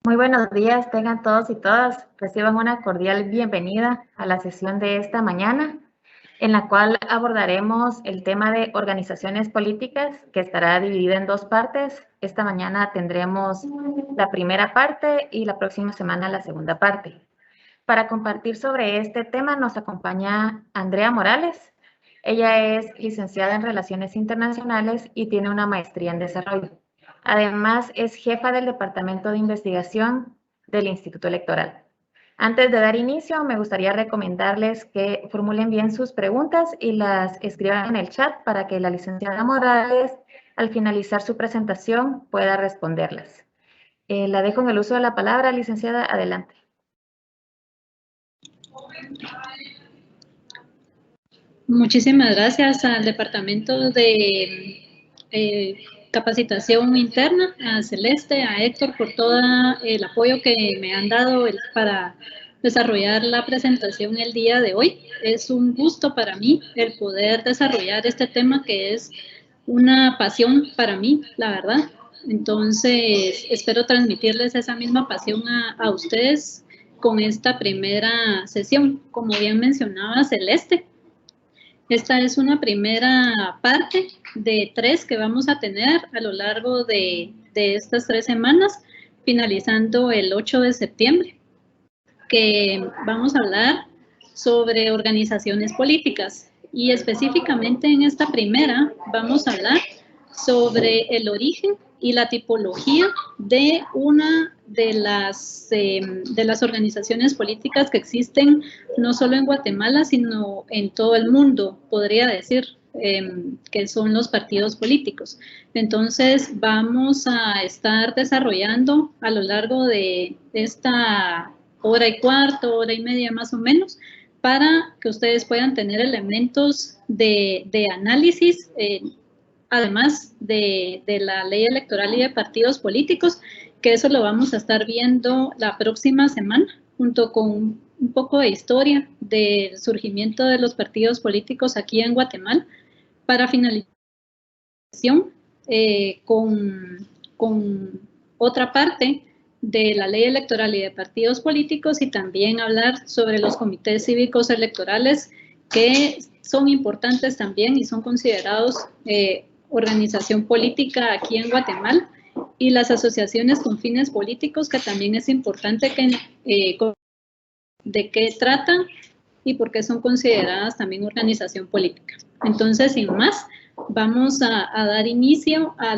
Muy buenos días, tengan todos y todas. Reciban una cordial bienvenida a la sesión de esta mañana, en la cual abordaremos el tema de organizaciones políticas, que estará dividida en dos partes. Esta mañana tendremos la primera parte y la próxima semana la segunda parte. Para compartir sobre este tema nos acompaña Andrea Morales. Ella es licenciada en Relaciones Internacionales y tiene una maestría en Desarrollo. Además, es jefa del Departamento de Investigación del Instituto Electoral. Antes de dar inicio, me gustaría recomendarles que formulen bien sus preguntas y las escriban en el chat para que la licenciada Morales, al finalizar su presentación, pueda responderlas. La dejo en el uso de la palabra, licenciada, adelante. Muchísimas gracias al Departamento de Capacitación Interna, a Celeste, a Héctor por todo el apoyo que me han dado para desarrollar la presentación el día de hoy. Es un gusto para mí el poder desarrollar este tema que es una pasión para mí, la verdad. Entonces, espero transmitirles esa misma pasión a ustedes con esta primera sesión. Como bien mencionaba Celeste, esta es una primera parte de 3 que vamos a tener a lo largo de estas 3 semanas, finalizando el 8 de septiembre, que vamos a hablar sobre organizaciones políticas. Y específicamente en esta primera vamos a hablar sobre el origen y la tipología de una de las organizaciones políticas que existen no solo en Guatemala, sino en todo el mundo, podría decir, que son los partidos políticos. Entonces, vamos a estar desarrollando a lo largo de esta hora y cuarto, hora y media más o menos, para que ustedes puedan tener elementos de análisis, además de la ley electoral y de partidos políticos, que eso lo vamos a estar viendo la próxima semana, junto con un poco de historia del surgimiento de los partidos políticos aquí en Guatemala, para finalización con otra parte de la ley electoral y de partidos políticos, y también hablar sobre los comités cívicos electorales, que son importantes también y son considerados organización política aquí en Guatemala, y las asociaciones con fines políticos, que también es importante de qué tratan y por qué son consideradas también organización política. Entonces, sin más, vamos a dar inicio a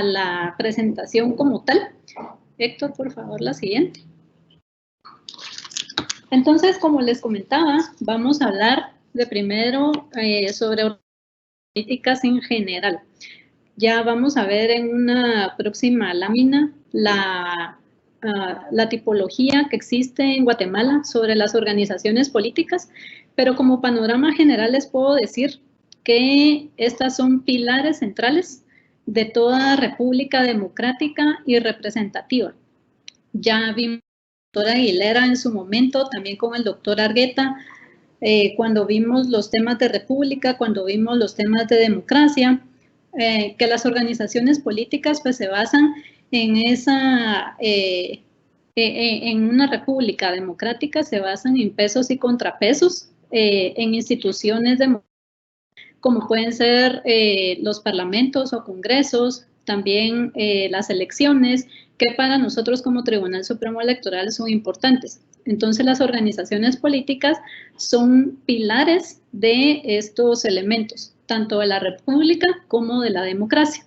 la presentación como tal. Héctor, por favor, la siguiente. Entonces, como les comentaba, vamos a hablar de primero sobre políticas en general. Ya vamos a ver en una próxima lámina la tipología que existe en Guatemala sobre las organizaciones políticas, pero como panorama general les puedo decir que estas son pilares centrales de toda república democrática y representativa. Ya vimos con la doctora Aguilera en su momento, también con el doctor Argueta, cuando vimos los temas de república, cuando vimos los temas de democracia, que las organizaciones políticas pues se basan en en una república democrática, se basan en pesos y contrapesos, en instituciones democráticas, como pueden ser los parlamentos o congresos, también las elecciones, que para nosotros como Tribunal Supremo Electoral son importantes. Entonces, las organizaciones políticas son pilares de estos elementos, tanto de la república como de la democracia.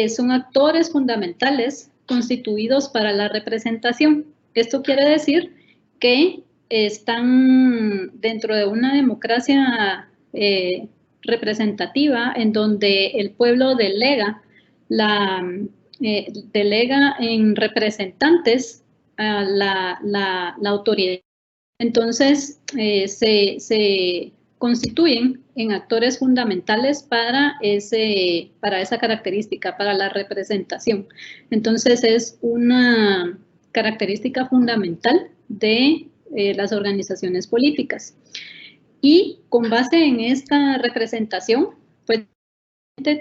Son actores fundamentales constituidos para la representación. Esto quiere decir que están dentro de una democracia representativa, en donde el pueblo delega en representantes a la autoridad. Entonces, se constituyen en actores fundamentales para esa característica, para la representación. Entonces, es una característica fundamental de las organizaciones políticas. Y con base en esta representación, pues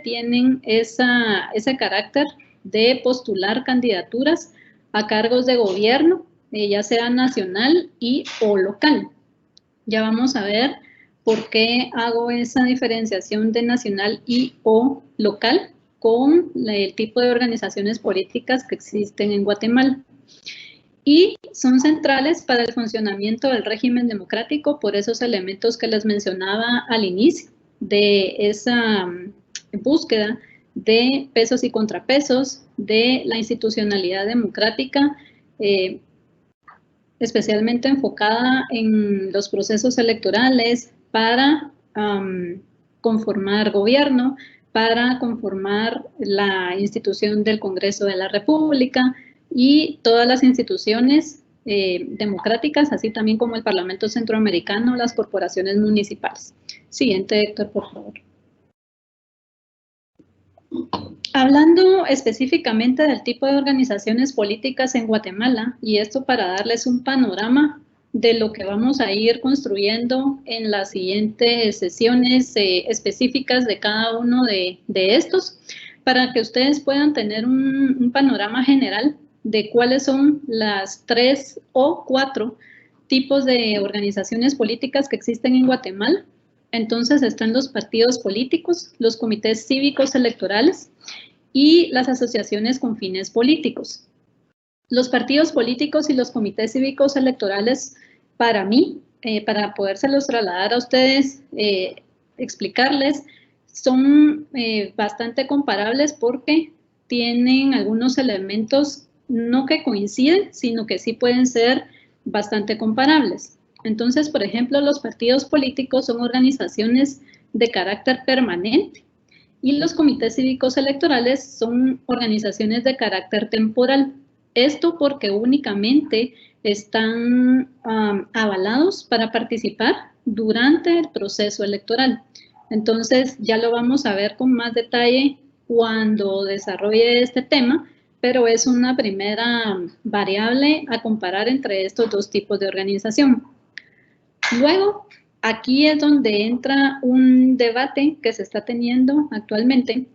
tienen ese carácter de postular candidaturas a cargos de gobierno, ya sea nacional y o local. Ya vamos a ver por qué hago esa diferenciación de nacional y o local con el tipo de organizaciones políticas que existen en Guatemala. Y son centrales para el funcionamiento del régimen democrático por esos elementos que les mencionaba al inicio de esa búsqueda de pesos y contrapesos, de la institucionalidad democrática, especialmente enfocada en los procesos electorales para conformar gobierno, para conformar la institución del Congreso de la República y todas las instituciones democráticas, así también como el Parlamento Centroamericano, las corporaciones municipales. Siguiente, Héctor, por favor. Hablando específicamente del tipo de organizaciones políticas en Guatemala, y esto para darles un panorama de lo que vamos a ir construyendo en las siguientes sesiones específicas de cada uno de estos, para que ustedes puedan tener un panorama general de cuáles son las 3 o 4 tipos de organizaciones políticas que existen en Guatemala. Entonces están los partidos políticos, los comités cívicos electorales y las asociaciones con fines políticos. Los partidos políticos y los comités cívicos electorales, para mí, para podérselos trasladar a ustedes, explicarles, son bastante comparables porque tienen algunos elementos no que coinciden, sino que sí pueden ser bastante comparables. Entonces, por ejemplo, los partidos políticos son organizaciones de carácter permanente y los comités cívicos electorales son organizaciones de carácter temporal. Esto porque únicamente están avalados para participar durante el proceso electoral. Entonces, ya lo vamos a ver con más detalle cuando desarrolle este tema, pero es una primera variable a comparar entre estos dos tipos de organización. Luego, aquí es donde entra un debate que se está teniendo actualmente,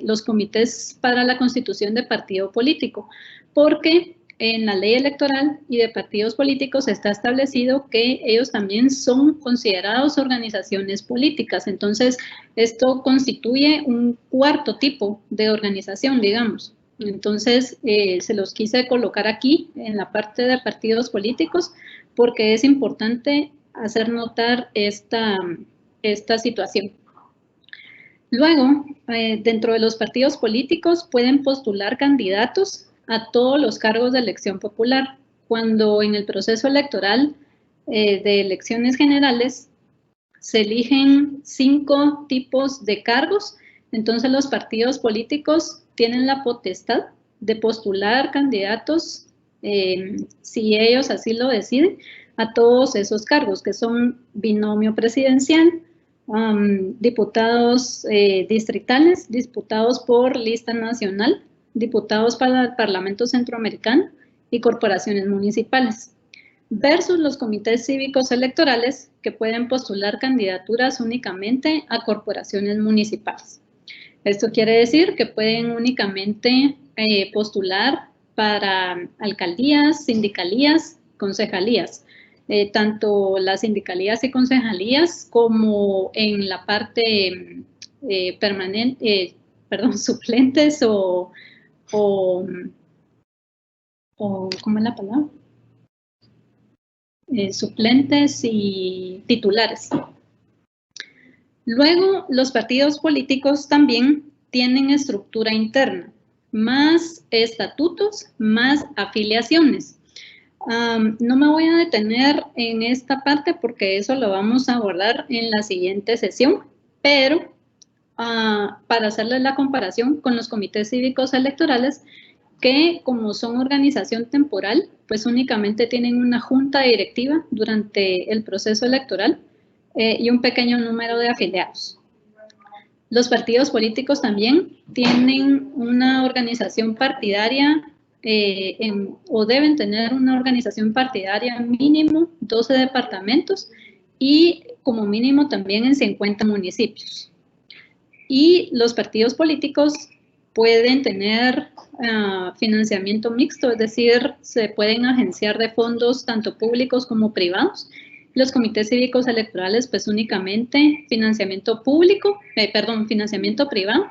los comités para la constitución de partido político, porque en la ley electoral y de partidos políticos está establecido que ellos también son considerados organizaciones políticas. Entonces, esto constituye un cuarto tipo de organización, digamos. Entonces, se los quise colocar aquí en la parte de partidos políticos porque es importante hacer notar esta situación. Luego, dentro de los partidos políticos pueden postular candidatos a todos los cargos de elección popular. Cuando en el proceso electoral de elecciones generales se eligen 5 tipos de cargos, entonces los partidos políticos tienen la potestad de postular candidatos, si ellos así lo deciden, a todos esos cargos, que son binomio presidencial, diputados distritales, diputados por lista nacional, diputados para el Parlamento Centroamericano y corporaciones municipales, versus los comités cívicos electorales que pueden postular candidaturas únicamente a corporaciones municipales. Esto quiere decir que pueden únicamente postular para alcaldías, sindicalías, concejalías. Tanto las sindicalías y concejalías como en la parte suplentes o ¿cómo es la palabra? Suplentes y titulares. Luego, los partidos políticos también tienen estructura interna, más estatutos, más afiliaciones. No me voy a detener en esta parte porque eso lo vamos a abordar en la siguiente sesión, pero para hacerles la comparación con los comités cívicos electorales, que como son organización temporal, pues únicamente tienen una junta directiva durante el proceso electoral y un pequeño número de afiliados. Los partidos políticos también tienen una organización partidaria o deben tener una organización partidaria mínimo 12 departamentos y como mínimo también en 50 municipios. Y los partidos políticos pueden tener financiamiento mixto, es decir, se pueden agenciar de fondos tanto públicos como privados. Los comités cívicos electorales, pues únicamente financiamiento financiamiento privado,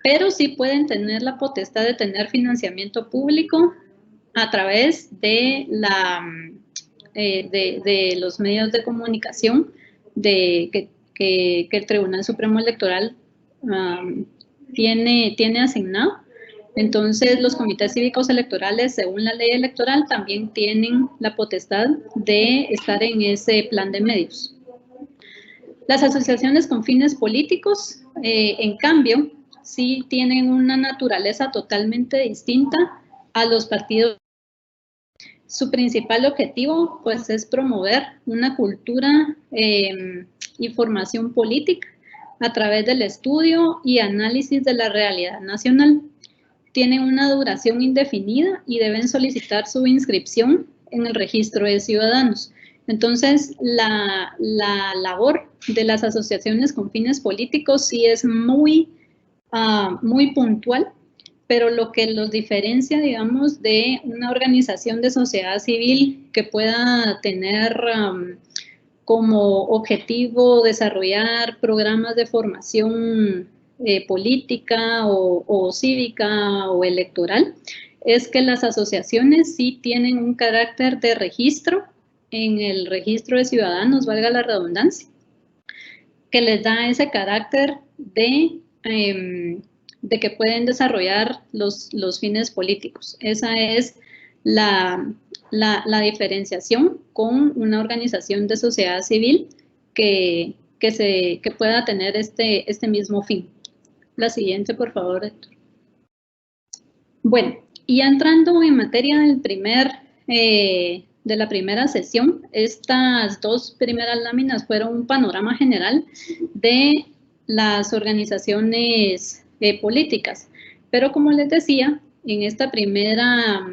pero sí pueden tener la potestad de tener financiamiento público a través de, de los medios de comunicación que el Tribunal Supremo Electoral tiene asignado. Entonces, los comités cívicos electorales, según la ley electoral, también tienen la potestad de estar en ese plan de medios. Las asociaciones con fines políticos, en cambio, sí tienen una naturaleza totalmente distinta a los partidos. Su principal objetivo, pues, es promover una cultura y formación política a través del estudio y análisis de la realidad nacional. Tienen una duración indefinida y deben solicitar su inscripción en el registro de ciudadanos. Entonces, la labor de las asociaciones con fines políticos sí es muy puntual, pero lo que los diferencia, digamos, de una organización de sociedad civil que pueda tener como objetivo desarrollar programas de formación política o cívica o electoral, es que las asociaciones sí tienen un carácter de registro en el registro de ciudadanos, valga la redundancia, que les da ese carácter de que pueden desarrollar los fines políticos. Esa es la diferenciación con una organización de sociedad civil que pueda tener este mismo fin. La siguiente, por favor, Héctor. Bueno, y ya entrando en materia de la primera sesión, estas dos primeras láminas fueron un panorama general de las organizaciones políticas. Pero como les decía, en esta primera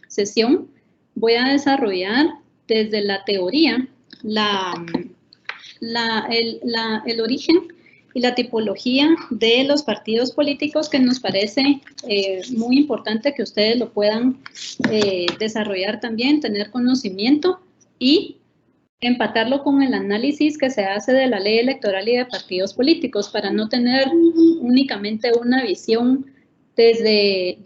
sesión voy a desarrollar desde la teoría el origen y la tipología de los partidos políticos, que nos parece muy importante que ustedes lo puedan desarrollar también, tener conocimiento y empatarlo con el análisis que se hace de la ley electoral y de partidos políticos, para no tener únicamente una visión desde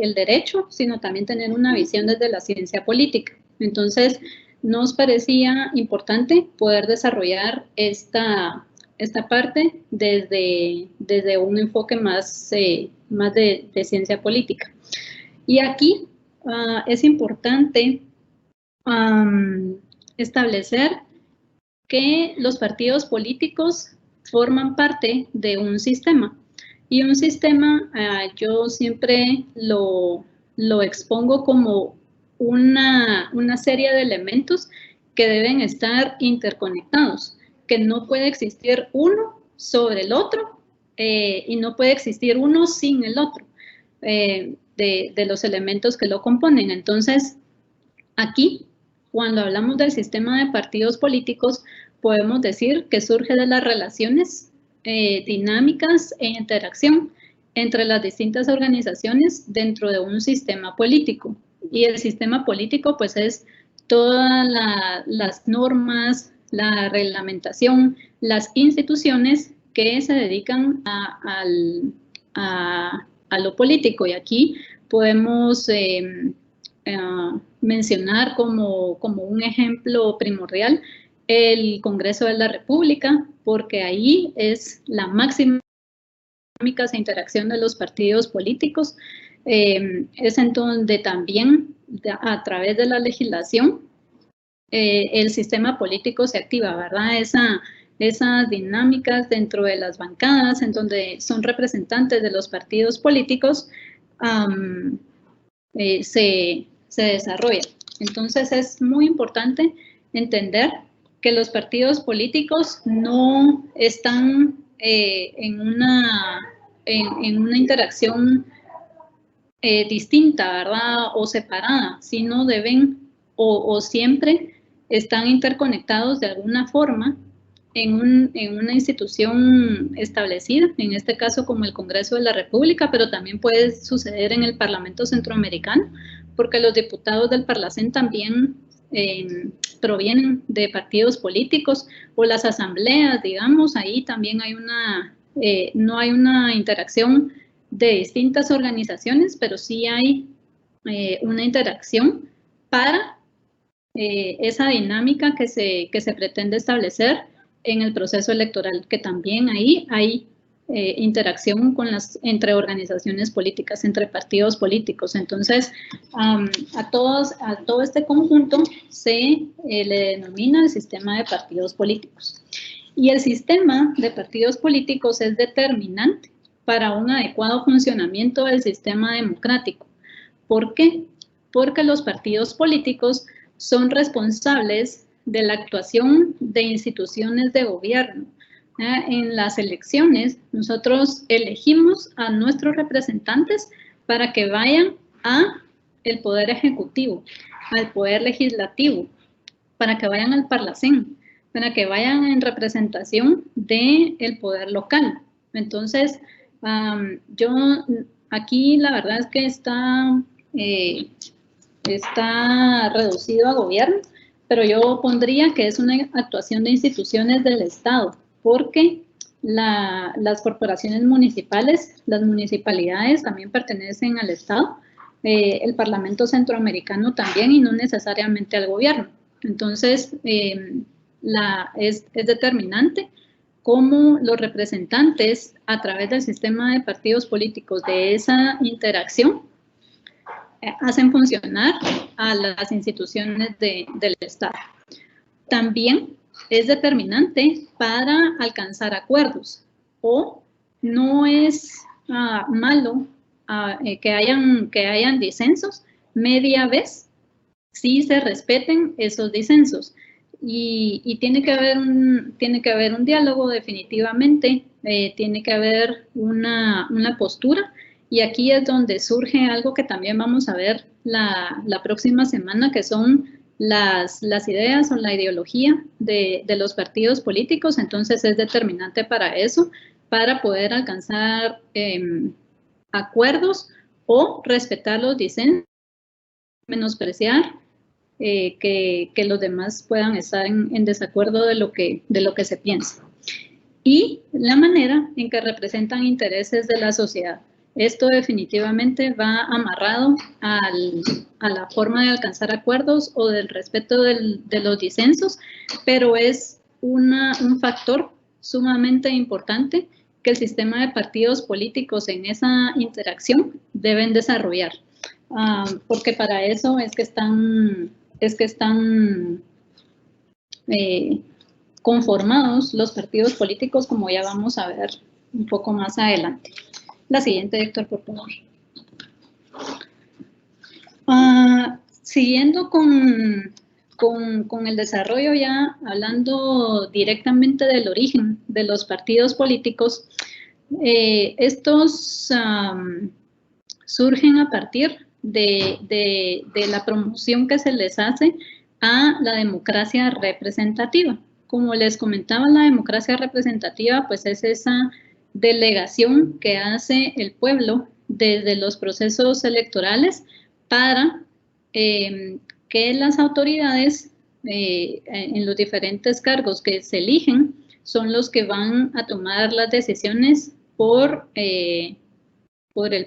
el derecho, sino también tener una visión desde la ciencia política. Entonces, nos parecía importante poder desarrollar esta parte desde un enfoque más de ciencia política. Y aquí es importante establecer que los partidos políticos forman parte de un sistema. Y un sistema yo siempre lo expongo como una serie de elementos que deben estar interconectados, que no puede existir uno sobre el otro y no puede existir uno sin el otro de los elementos que lo componen. Entonces, aquí, cuando hablamos del sistema de partidos políticos, podemos decir que surge de las relaciones dinámicas e interacción entre las distintas organizaciones dentro de un sistema político. Y el sistema político, pues, es todas las normas, la reglamentación, las instituciones que se dedican a lo político. Y aquí podemos mencionar como un ejemplo primordial el Congreso de la República, porque ahí es la máxima dinámica de interacción de los partidos políticos. Es en donde también, a través de la legislación, el sistema político se activa, ¿verdad? Esas dinámicas dentro de las bancadas, en donde son representantes de los partidos políticos, se desarrolla. Entonces, es muy importante entender que los partidos políticos no están en una interacción distinta, ¿verdad? O separada, sino deben o siempre están interconectados de alguna forma en una institución establecida, en este caso como el Congreso de la República, pero también puede suceder en el Parlamento Centroamericano, porque los diputados del Parlacén también provienen de partidos políticos, o las asambleas, digamos, ahí también hay no hay una interacción de distintas organizaciones, pero sí hay una interacción para esa dinámica que se pretende establecer en el proceso electoral, que también ahí hay interacción entre organizaciones políticas, entre partidos políticos. Entonces, a todo este conjunto se le denomina el sistema de partidos políticos. Y el sistema de partidos políticos es determinante para un adecuado funcionamiento del sistema democrático. ¿Por qué? Porque los partidos políticos son responsables de la actuación de instituciones de gobierno. En las elecciones, nosotros elegimos a nuestros representantes para que vayan al Poder Ejecutivo, al Poder Legislativo, para que vayan al Parlacén, para que vayan en representación del poder local. Entonces, yo aquí la verdad es que está reducido a gobierno, pero yo pondría que es una actuación de instituciones del Estado, porque las corporaciones municipales, las municipalidades también pertenecen al Estado, el Parlamento Centroamericano también, y no necesariamente al gobierno. Entonces, es determinante cómo los representantes, a través del sistema de partidos políticos, de esa interacción, hacen funcionar a las instituciones del Estado. También es determinante para alcanzar acuerdos, o no es malo que hayan disensos media vez si se respeten esos disensos. Y tiene que haber un diálogo definitivamente, tiene que haber una postura. Y aquí es donde surge algo que también vamos a ver la próxima semana, que son las ideas o la ideología de los partidos políticos. Entonces es determinante para eso, para poder alcanzar acuerdos o respetar los disensos, menospreciar que los demás puedan estar en desacuerdo de lo que se piensa. Y la manera en que representan intereses de la sociedad. Esto definitivamente va amarrado a la forma de alcanzar acuerdos o del respeto de los disensos, pero es un factor sumamente importante que el sistema de partidos políticos en esa interacción deben desarrollar, porque para eso es que están conformados los partidos políticos, como ya vamos a ver un poco más adelante. La siguiente, Héctor, por favor. Siguiendo con el desarrollo, ya hablando directamente del origen de los partidos políticos, estos surgen a partir de la promoción que se les hace a la democracia representativa. Como les comentaba, la democracia representativa pues es esa delegación que hace el pueblo desde los procesos electorales para que las autoridades en los diferentes cargos que se eligen son los que van a tomar las decisiones por el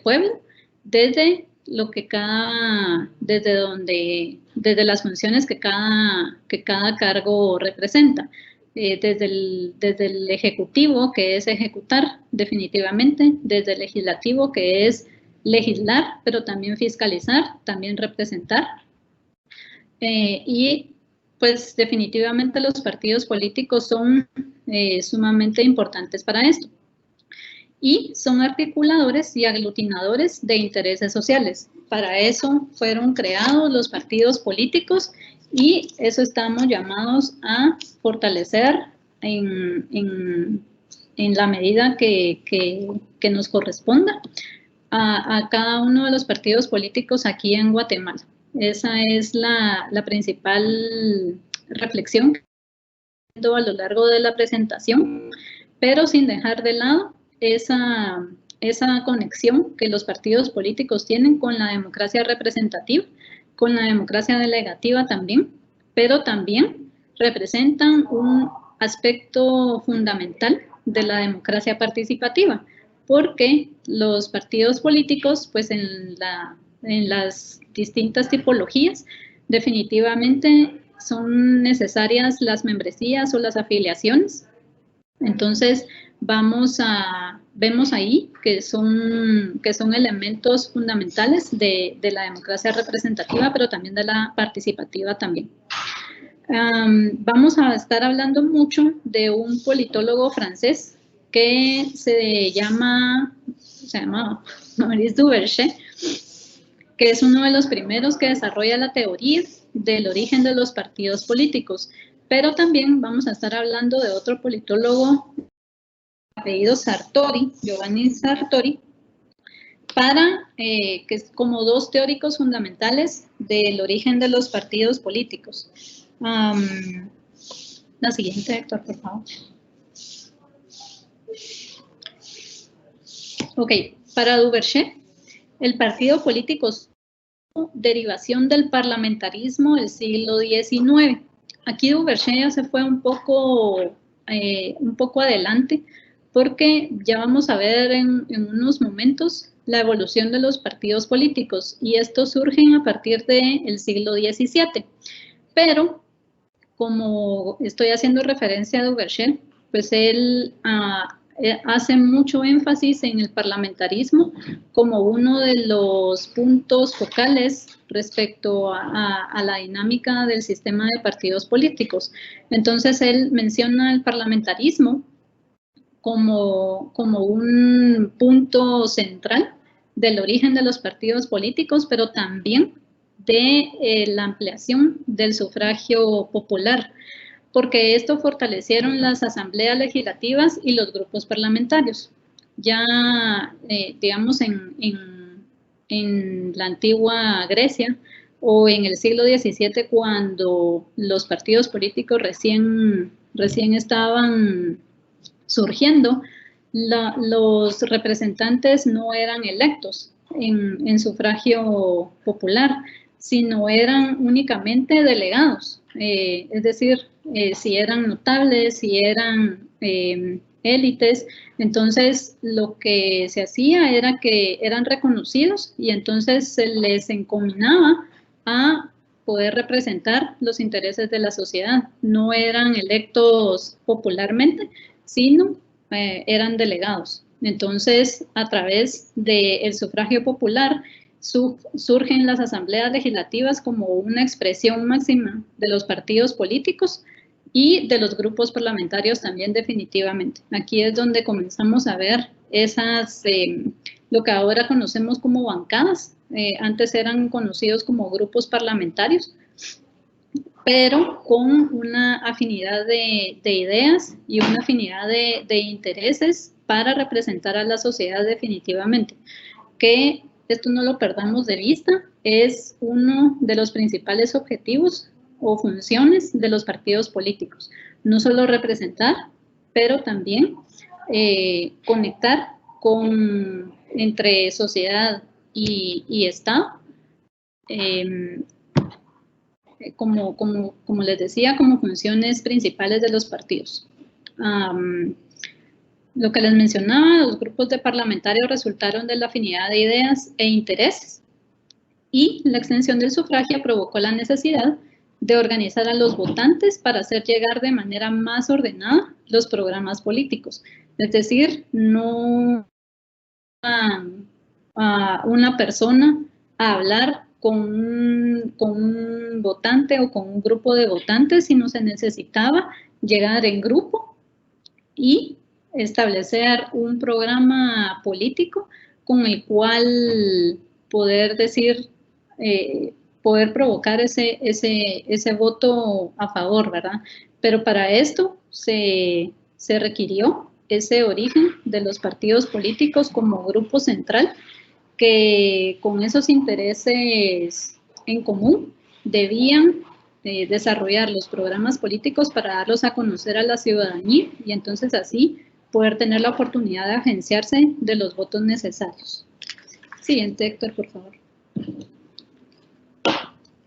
pueblo desde las funciones que cada cargo representa. Desde el ejecutivo, que es ejecutar definitivamente, desde el legislativo, que es legislar, pero también fiscalizar, también representar. Y pues definitivamente los partidos políticos son sumamente importantes para esto. Y son articuladores y aglutinadores de intereses sociales. Para eso fueron creados los partidos políticos y eso estamos llamados a fortalecer en la medida que nos corresponda a cada uno de los partidos políticos aquí en Guatemala. Esa es la principal reflexión a lo largo de la presentación, pero sin dejar de lado esa conexión que los partidos políticos tienen con la democracia representativa, con la democracia delegativa también, pero también representan un aspecto fundamental de la democracia participativa, porque los partidos políticos, pues en las distintas tipologías, definitivamente son necesarias las membresías o las afiliaciones. Entonces, vemos ahí que son elementos fundamentales de la democracia representativa, pero también de la participativa también. Vamos a estar hablando mucho de un politólogo francés que se llama Maurice Duverger, que es uno de los primeros que desarrolla la teoría del origen de los partidos políticos. Pero también vamos a estar hablando de otro politólogo apellido Sartori, Giovanni Sartori, que es como dos teóricos fundamentales del origen de los partidos políticos. La siguiente, Héctor, por favor. Ok, para Duverger, el partido político es una derivación del parlamentarismo del siglo XIX. Aquí Duverger ya se fue un poco adelante, porque ya vamos a ver en unos momentos la evolución de los partidos políticos, y estos surgen a partir del siglo XVII. Pero, como estoy haciendo referencia a Duverger, pues él hace mucho énfasis en el parlamentarismo como uno de los puntos focales respecto a la dinámica del sistema de partidos políticos. Entonces, él menciona el parlamentarismo como un punto central del origen de los partidos políticos, pero también de la ampliación del sufragio popular, porque esto fortalecieron las asambleas legislativas y los grupos parlamentarios. Ya, digamos, en la antigua Grecia o en el siglo XVII, cuando los partidos políticos recién estaban surgiendo, los representantes no eran electos en sufragio popular, sino eran únicamente delegados, es decir, si eran notables, si eran élites. Entonces lo que se hacía era que eran reconocidos y entonces se les encominaba a poder representar los intereses de la sociedad. No eran electos popularmente, sino eran delegados. Entonces, a través del sufragio popular, surgen las asambleas legislativas como una expresión máxima de los partidos políticos y de los grupos parlamentarios también, definitivamente. Aquí es donde comenzamos a ver lo que ahora conocemos como bancadas. Antes eran conocidos como grupos parlamentarios, pero con una afinidad de ideas y una afinidad de intereses para representar a la sociedad, definitivamente. Que esto no lo perdamos de vista, es uno de los principales objetivos o funciones de los partidos políticos. No solo representar, pero también conectar entre sociedad y Estado, como les decía, como funciones principales de los partidos. Lo que les mencionaba, los grupos de parlamentarios resultaron de la afinidad de ideas e intereses, y la extensión del sufragio provocó la necesidad de organizar a los votantes para hacer llegar de manera más ordenada los programas políticos. Es decir, no a una persona a hablar con un votante o con un grupo de votantes, sino se necesitaba llegar en grupo y establecer un programa político con el cual poder poder provocar ese voto a favor, ¿verdad? Pero para esto se requirió ese origen de los partidos políticos como grupo central, que con esos intereses en común debían desarrollar los programas políticos para darlos a conocer a la ciudadanía y entonces así poder tener la oportunidad de agenciarse de los votos necesarios. Siguiente, Héctor, por favor.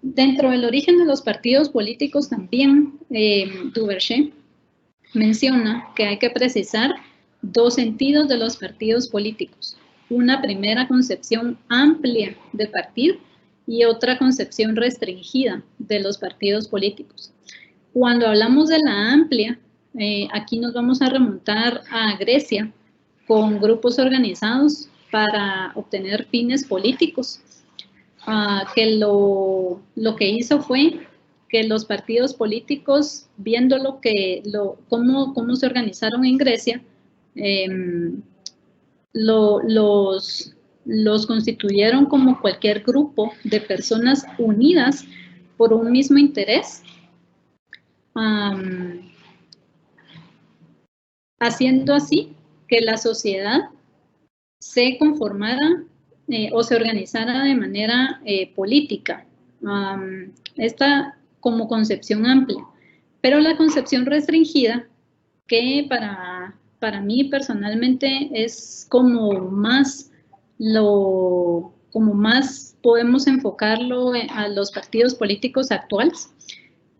Dentro del origen de los partidos políticos también, Duverger menciona que hay que precisar dos sentidos de los partidos políticos. Una primera concepción amplia de partido y otra concepción restringida de los partidos políticos. Cuando hablamos de la amplia, aquí nos vamos a remontar a Grecia con grupos organizados para obtener fines políticos, que lo que hizo fue que los partidos políticos, viendo cómo se organizaron en Grecia, los constituyeron como cualquier grupo de personas unidas por un mismo interés, haciendo así que la sociedad se conformara o se organizara de manera política. Esta como concepción amplia, pero la concepción restringida, que para mí personalmente es como más podemos enfocarlo a los partidos políticos actuales,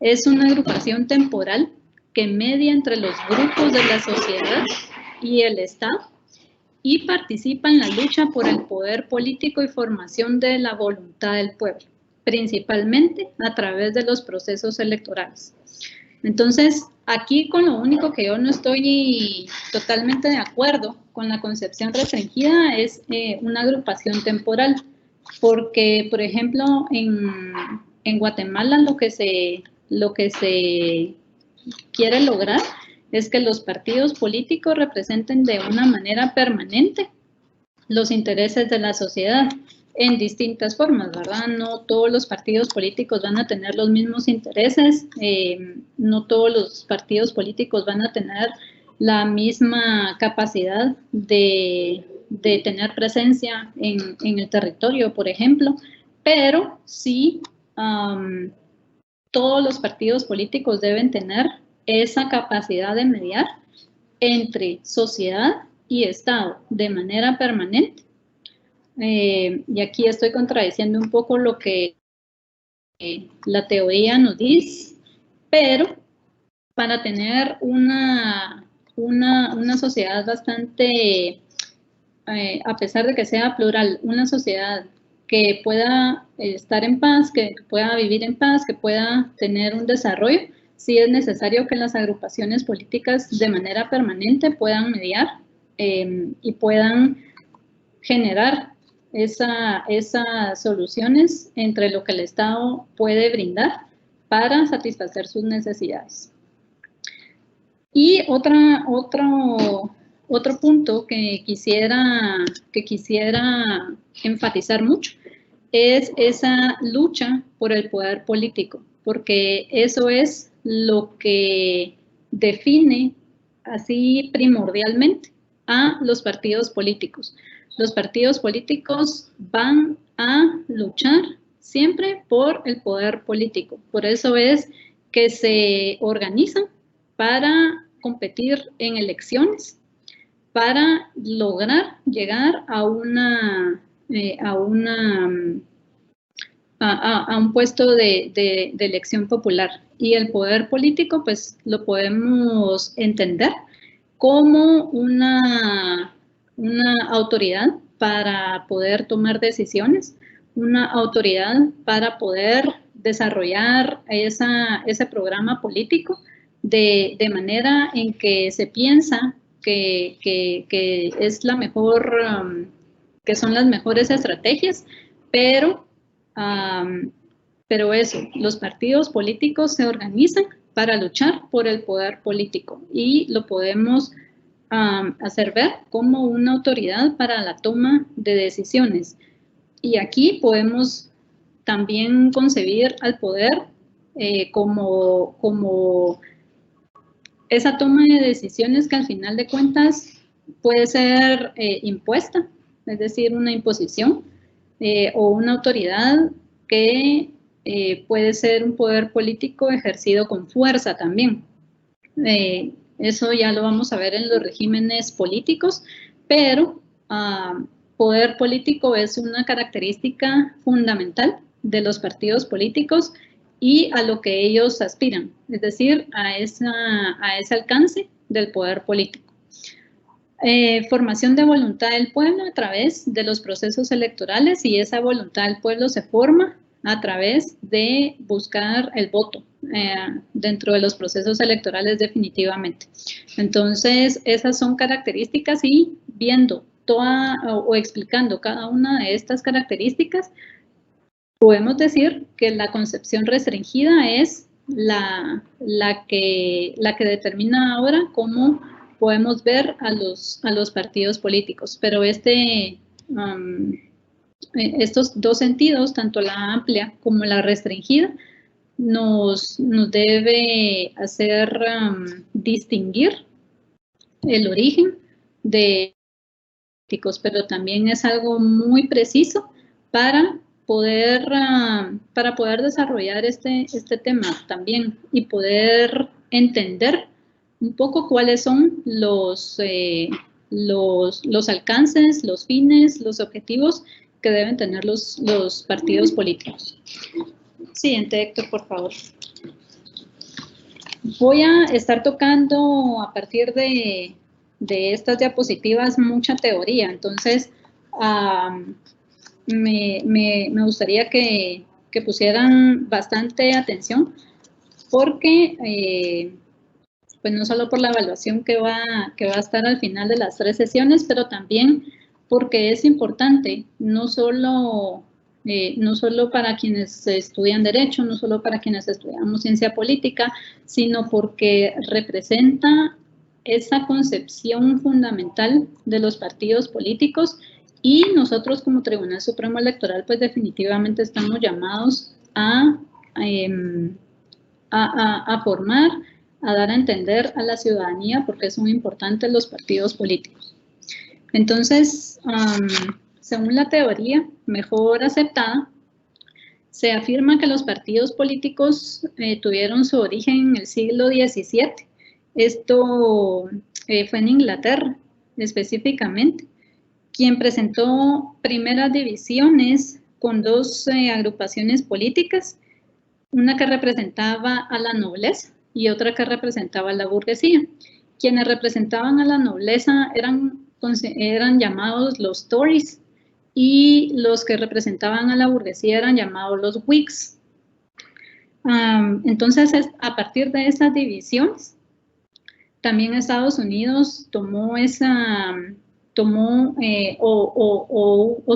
es una agrupación temporal que media entre los grupos de la sociedad y el Estado y participa en la lucha por el poder político y formación de la voluntad del pueblo, principalmente a través de los procesos electorales. Entonces, aquí con lo único que yo no estoy totalmente de acuerdo con la concepción restringida es una agrupación temporal, porque, por ejemplo, en Guatemala lo que se quiere lograr es que los partidos políticos representen de una manera permanente los intereses de la sociedad en distintas formas, ¿verdad? No todos los partidos políticos van a tener los mismos intereses, no todos los partidos políticos van a tener la misma capacidad de tener presencia en el territorio, por ejemplo, pero sí todos los partidos políticos deben tener esa capacidad de mediar entre sociedad y Estado de manera permanente. Y aquí estoy contradiciendo un poco lo que la teoría nos dice, pero para tener una sociedad bastante, a pesar de que sea plural, una sociedad que pueda estar en paz, que pueda vivir en paz, que pueda tener un desarrollo, sí es necesario que las agrupaciones políticas de manera permanente puedan mediar y puedan generar esas soluciones entre lo que el Estado puede brindar para satisfacer sus necesidades. Y otro punto que quisiera enfatizar mucho es esa lucha por el poder político, porque eso es lo que define así primordialmente a los partidos políticos. Los partidos políticos van a luchar siempre por el poder político. Por eso es que se organizan para competir en elecciones, para lograr llegar a un puesto de elección popular. Y el poder político, pues, lo podemos entender como una autoridad para poder tomar decisiones, una autoridad para poder desarrollar ese programa político de manera en que se piensa que es la mejor, que son las mejores estrategias, pero eso, los partidos políticos se organizan para luchar por el poder político y lo podemos hacer ver como una autoridad para la toma de decisiones. Y aquí podemos también concebir al poder como esa toma de decisiones que al final de cuentas puede ser impuesta, es decir, una imposición o una autoridad que puede ser un poder político ejercido con fuerza también. Eso ya lo vamos a ver en los regímenes políticos, pero poder político es una característica fundamental de los partidos políticos y a lo que ellos aspiran, es decir, a ese alcance del poder político. Formación de voluntad del pueblo a través de los procesos electorales, y esa voluntad del pueblo se forma a través de buscar el voto dentro de los procesos electorales definitivamente. Entonces, esas son características, y viendo o explicando cada una de estas características, podemos decir que la concepción restringida es la que determina ahora cómo podemos ver a los partidos políticos. Pero estos dos sentidos, tanto la amplia como la restringida, nos debe hacer distinguir el origen de políticos, pero también es algo muy preciso para poder desarrollar este tema también, y poder entender un poco cuáles son los alcances, los fines, los objetivos que deben tener los partidos políticos. Siguiente, Héctor, por favor. Voy a estar tocando a partir de estas diapositivas mucha teoría, entonces me gustaría que pusieran bastante atención, porque pues no solo por la evaluación que va a estar al final de las 3 sesiones, pero también porque es importante, no solo para quienes estudian Derecho, no solo para quienes estudiamos Ciencia Política, sino porque representa esa concepción fundamental de los partidos políticos, y nosotros como Tribunal Supremo Electoral pues definitivamente estamos llamados a formar, a dar a entender a la ciudadanía porque son importantes los partidos políticos. Entonces, según la teoría mejor aceptada, se afirma que los partidos políticos tuvieron su origen en el siglo XVII. Esto fue en Inglaterra específicamente, quien presentó primeras divisiones con 2 agrupaciones políticas, una que representaba a la nobleza y otra que representaba a la burguesía. Quienes representaban a la nobleza eran llamados los Tories, y los que representaban a la burguesía eran llamados los Whigs. Entonces, a partir de esas divisiones, también Estados Unidos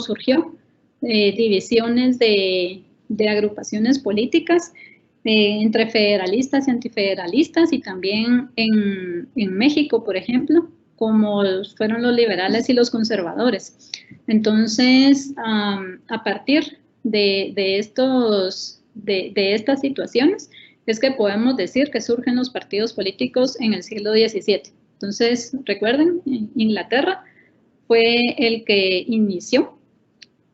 surgió divisiones de agrupaciones políticas entre federalistas y antifederalistas, y también en México, por ejemplo, como fueron los liberales y los conservadores. Entonces, a partir de estas situaciones, es que podemos decir que surgen los partidos políticos en el siglo XVII. Entonces, recuerden, Inglaterra fue el que inició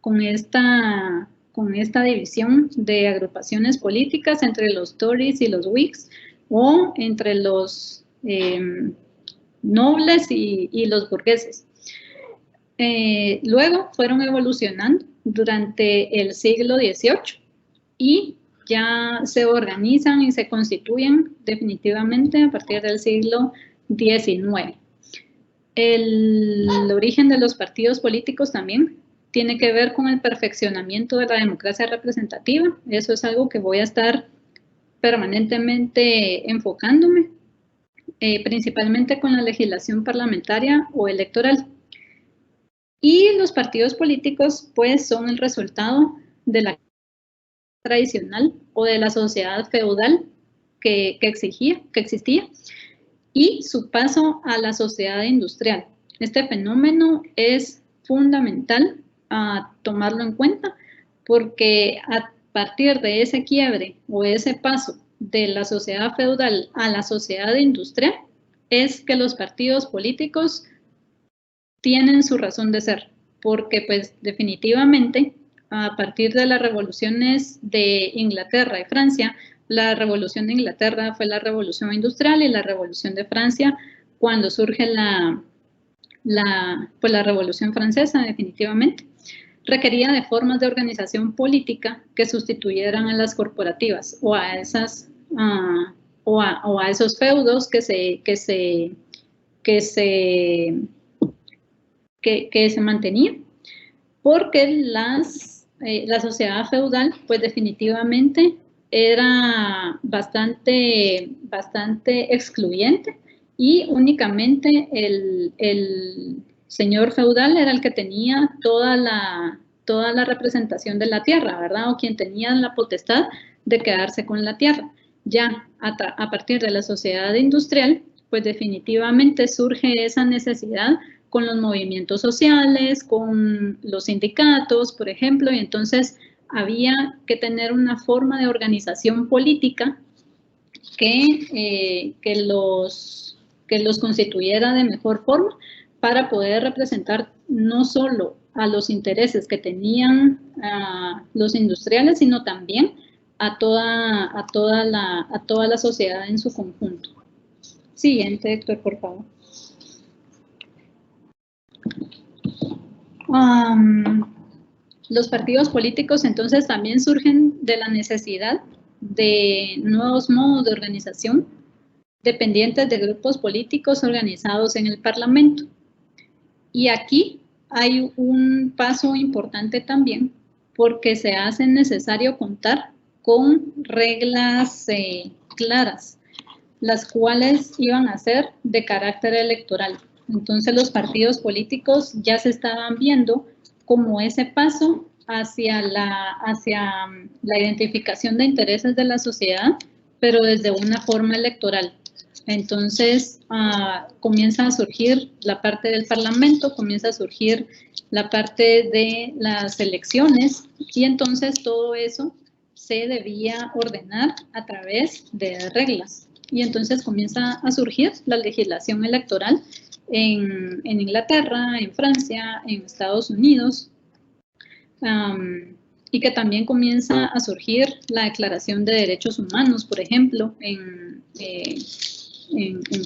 con esta división de agrupaciones políticas entre los Tories y los Whigs, o entre los nobles y los burgueses. Luego fueron evolucionando durante el siglo XVIII y ya se organizan y se constituyen definitivamente a partir del siglo XIX. El origen de los partidos políticos también tiene que ver con el perfeccionamiento de la democracia representativa. Eso es algo que voy a estar permanentemente enfocándome, principalmente con la legislación parlamentaria o electoral. Y los partidos políticos, pues, son el resultado de la tradicional o de la sociedad feudal que existía, y su paso a la sociedad industrial. Este fenómeno es fundamental a tomarlo en cuenta, porque a partir de ese quiebre o ese paso de la sociedad feudal a la sociedad industrial es que los partidos políticos tienen su razón de ser, porque pues definitivamente a partir de las revoluciones de Inglaterra y Francia. La revolución de Inglaterra fue la revolución industrial y la revolución de Francia cuando surge pues la revolución francesa, definitivamente. Requería de formas de organización política que sustituyeran a las corporativas o a esas o a esos feudos que se mantenían, porque la sociedad feudal pues definitivamente era bastante excluyente y únicamente el señor feudal era el que tenía toda la representación de la tierra, ¿verdad? O quien tenía la potestad de quedarse con la tierra. Ya a partir de la sociedad industrial, pues definitivamente surge esa necesidad con los movimientos sociales, con los sindicatos, por ejemplo, y entonces había que tener una forma de organización política que los constituyera de mejor forma para poder representar no solo a los intereses que tenían los industriales, sino también a toda la sociedad en su conjunto. Siguiente, Héctor, por favor. Los partidos políticos entonces también surgen de la necesidad de nuevos modos de organización dependientes de grupos políticos organizados en el Parlamento. Y aquí hay un paso importante también porque se hace necesario contar con reglas claras, las cuales iban a ser de carácter electoral. Entonces los partidos políticos ya se estaban viendo como ese paso hacia la identificación de intereses de la sociedad, pero desde una forma electoral. Entonces comienza a surgir la parte del Parlamento, comienza a surgir la parte de las elecciones y entonces todo eso se debía ordenar a través de reglas. Y entonces comienza a surgir la legislación electoral en Inglaterra, en Francia, en Estados Unidos, y que también comienza a surgir la Declaración de Derechos Humanos, por ejemplo, en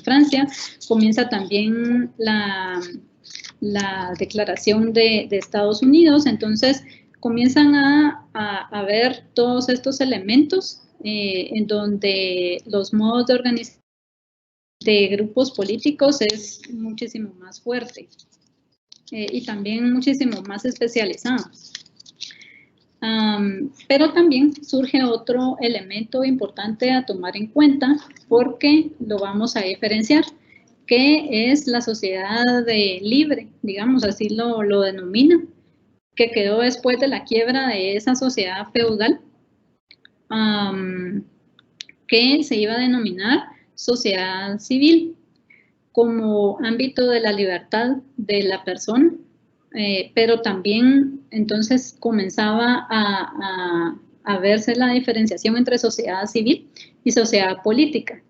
Francia. Comienza también la Declaración de Estados Unidos. Entonces comienzan a ver todos estos elementos en donde los modos de organización de grupos políticos es muchísimo más fuerte y también muchísimo más especializado. Pero también surge otro elemento importante a tomar en cuenta porque lo vamos a diferenciar, que es la sociedad libre, digamos, así lo denomina, que quedó después de la quiebra de esa sociedad feudal, que se iba a denominar sociedad civil, como ámbito de la libertad de la persona, pero también entonces comenzaba a verse la diferenciación entre sociedad civil y sociedad política.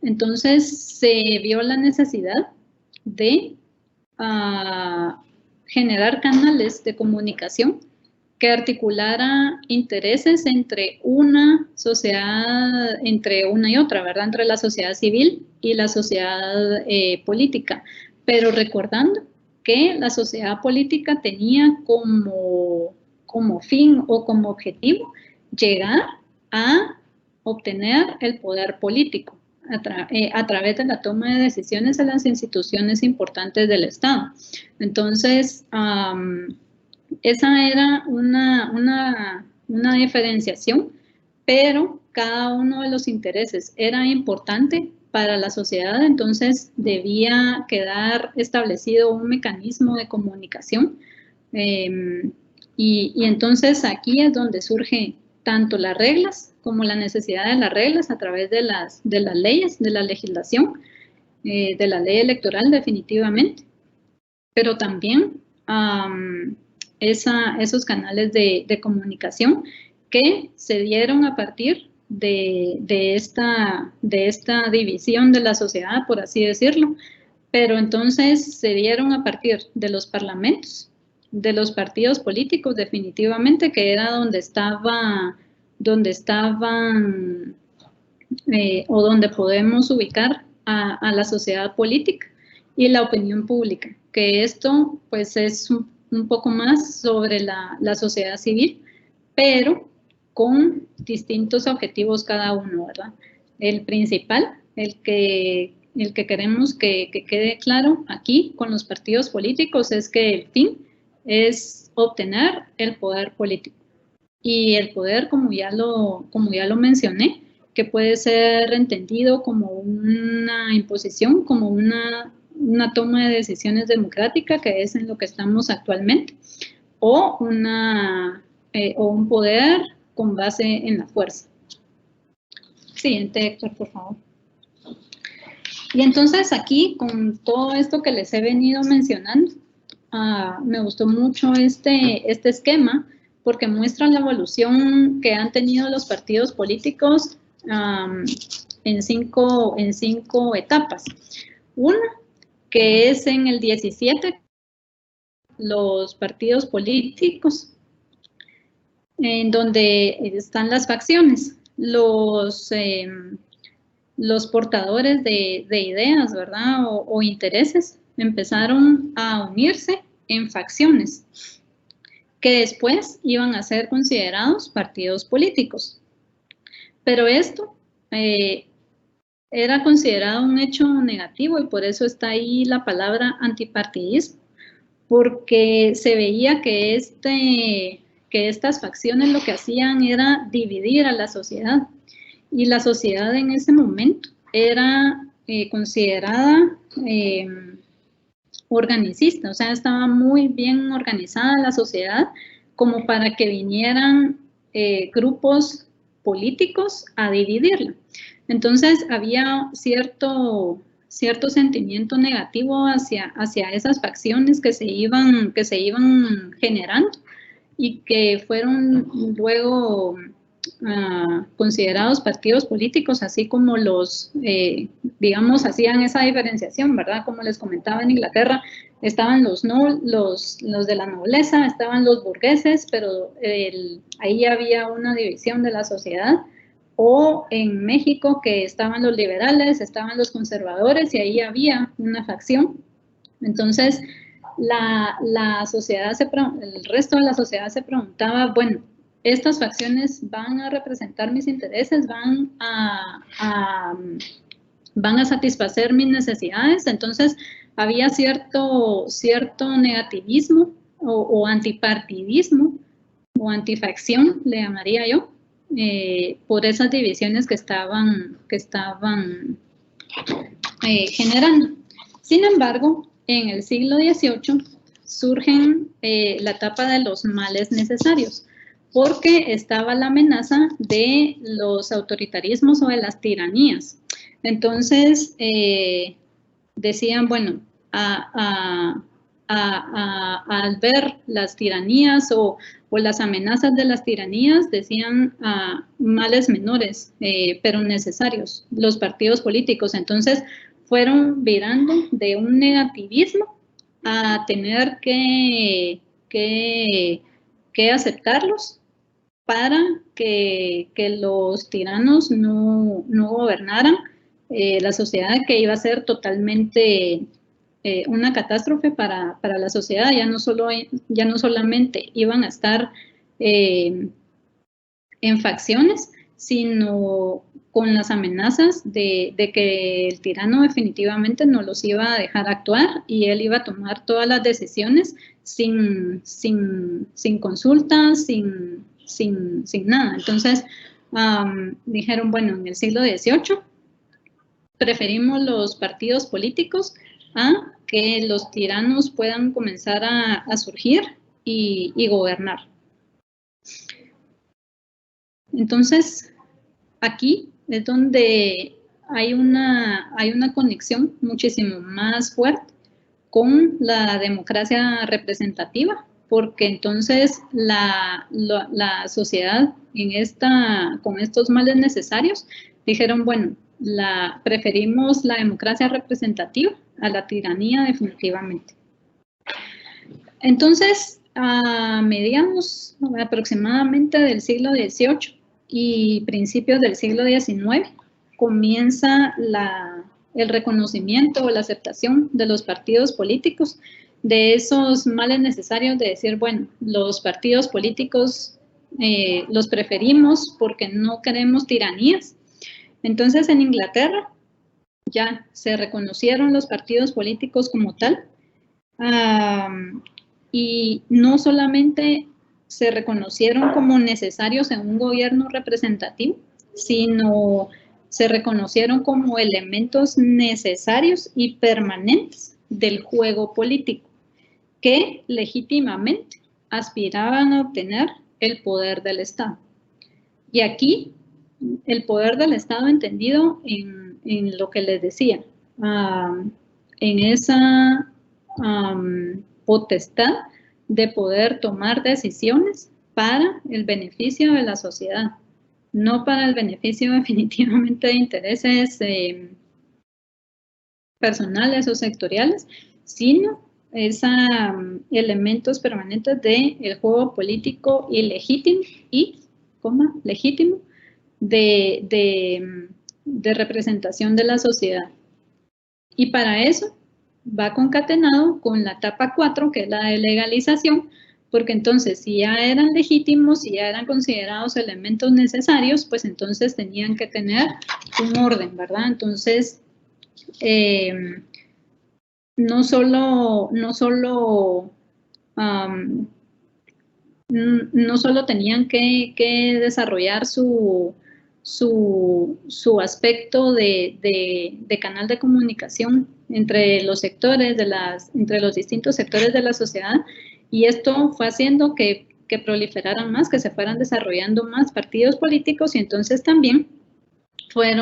Entonces se vio la necesidad de generar canales de comunicación que articulara intereses entre una sociedad, entre una y otra, ¿verdad? Entre la sociedad civil y la sociedad política, pero recordando que la sociedad política tenía como fin o como objetivo llegar a obtener el poder político a través de la toma de decisiones en las instituciones importantes del Estado. Entonces, esa era una diferenciación, pero cada uno de los intereses era importante para la sociedad, entonces debía quedar establecido un mecanismo de comunicación y entonces aquí es donde surge tanto las reglas como la necesidad de las reglas a través de las leyes, de la legislación, de la ley electoral definitivamente, pero también esos canales de comunicación que se dieron a partir de esta división de la sociedad, por así decirlo, pero entonces se dieron a partir de los parlamentos los partidos políticos, definitivamente, que era donde estaban o donde podemos ubicar a la sociedad política y la opinión pública, que esto pues es un poco más sobre la sociedad civil, pero con distintos objetivos cada uno, ¿verdad? El principal, el que queremos que quede claro aquí con los partidos políticos es que el fin es obtener el poder político. Y el poder, como ya lo mencioné, que puede ser entendido como una imposición, como una toma de decisiones democrática, que es en lo que estamos actualmente, o un poder con base en la fuerza. Siguiente, Héctor, por favor. Y entonces aquí, con todo esto que les he venido mencionando, me gustó mucho este esquema, porque muestra la evolución que han tenido los partidos políticos en cinco etapas. Una, que es en el 17, los partidos políticos, en donde están las facciones, los portadores de ideas, ¿verdad? O intereses, empezaron a unirse en facciones, que después iban a ser considerados partidos políticos. Pero esto era considerado un hecho negativo y por eso está ahí la palabra antipartidismo, porque se veía que estas facciones lo que hacían era dividir a la sociedad, y la sociedad en ese momento era considerada organicista, o sea, estaba muy bien organizada la sociedad como para que vinieran grupos políticos a dividirla. Entonces había cierto sentimiento negativo hacia esas facciones que se iban generando y que fueron luego considerados partidos políticos, así como los, digamos, hacían esa diferenciación, ¿verdad? Como les comentaba, en Inglaterra estaban los de la nobleza, estaban los burgueses, pero ahí había una división de la sociedad. O en México, que estaban los liberales, estaban los conservadores, y ahí había una facción. Entonces, el resto de la sociedad se preguntaba, bueno, estas facciones van a representar mis intereses, van a satisfacer mis necesidades. Entonces había cierto negativismo o antipartidismo o antifacción, le llamaría yo, por esas divisiones que estaban generando. Sin embargo, en el siglo XVIII surgen la etapa de los males necesarios, porque estaba la amenaza de los autoritarismos o de las tiranías. Entonces, decían, bueno, al ver las tiranías o las amenazas de las tiranías, decían males menores, pero necesarios, los partidos políticos. Entonces, fueron virando de un negativismo a tener que aceptarlos para que los tiranos no gobernaran la sociedad, que iba a ser totalmente una catástrofe para la sociedad. Ya no solamente iban a estar en facciones, sino con las amenazas de que el tirano definitivamente no los iba a dejar actuar y él iba a tomar todas las decisiones sin consulta, sin nada. Entonces dijeron, bueno, en el siglo XVIII preferimos los partidos políticos a que los tiranos puedan comenzar a surgir y gobernar. Entonces, aquí es donde hay una conexión muchísimo más fuerte con la democracia representativa, porque entonces la sociedad con estos males necesarios dijeron, bueno, preferimos la democracia representativa a la tiranía definitivamente. Entonces, a mediados aproximadamente del siglo XVIII y principios del siglo XIX comienza el reconocimiento o la aceptación de los partidos políticos, de esos males necesarios de decir, bueno, los partidos políticos los preferimos porque no queremos tiranías. Entonces, en Inglaterra ya se reconocieron los partidos políticos como tal, y no solamente se reconocieron como necesarios en un gobierno representativo, sino se reconocieron como elementos necesarios y permanentes del juego político, que legítimamente aspiraban a obtener el poder del Estado. Y aquí, el poder del Estado entendido en lo que les decía, en esa potestad de poder tomar decisiones para el beneficio de la sociedad, no para el beneficio definitivamente de intereses personales o sectoriales, sino elementos permanentes del juego político ilegítimo legítimo de representación de la sociedad. Y para eso va concatenado con la etapa 4, que es la de legalización, porque entonces si ya eran legítimos, si ya eran considerados elementos necesarios, pues entonces tenían que tener un orden, ¿verdad? Entonces, no solo tenían que desarrollar su aspecto de canal de comunicación entre los sectores entre los distintos sectores de la sociedad, y esto fue haciendo que proliferaran más, que se fueran desarrollando más partidos políticos, y entonces también fue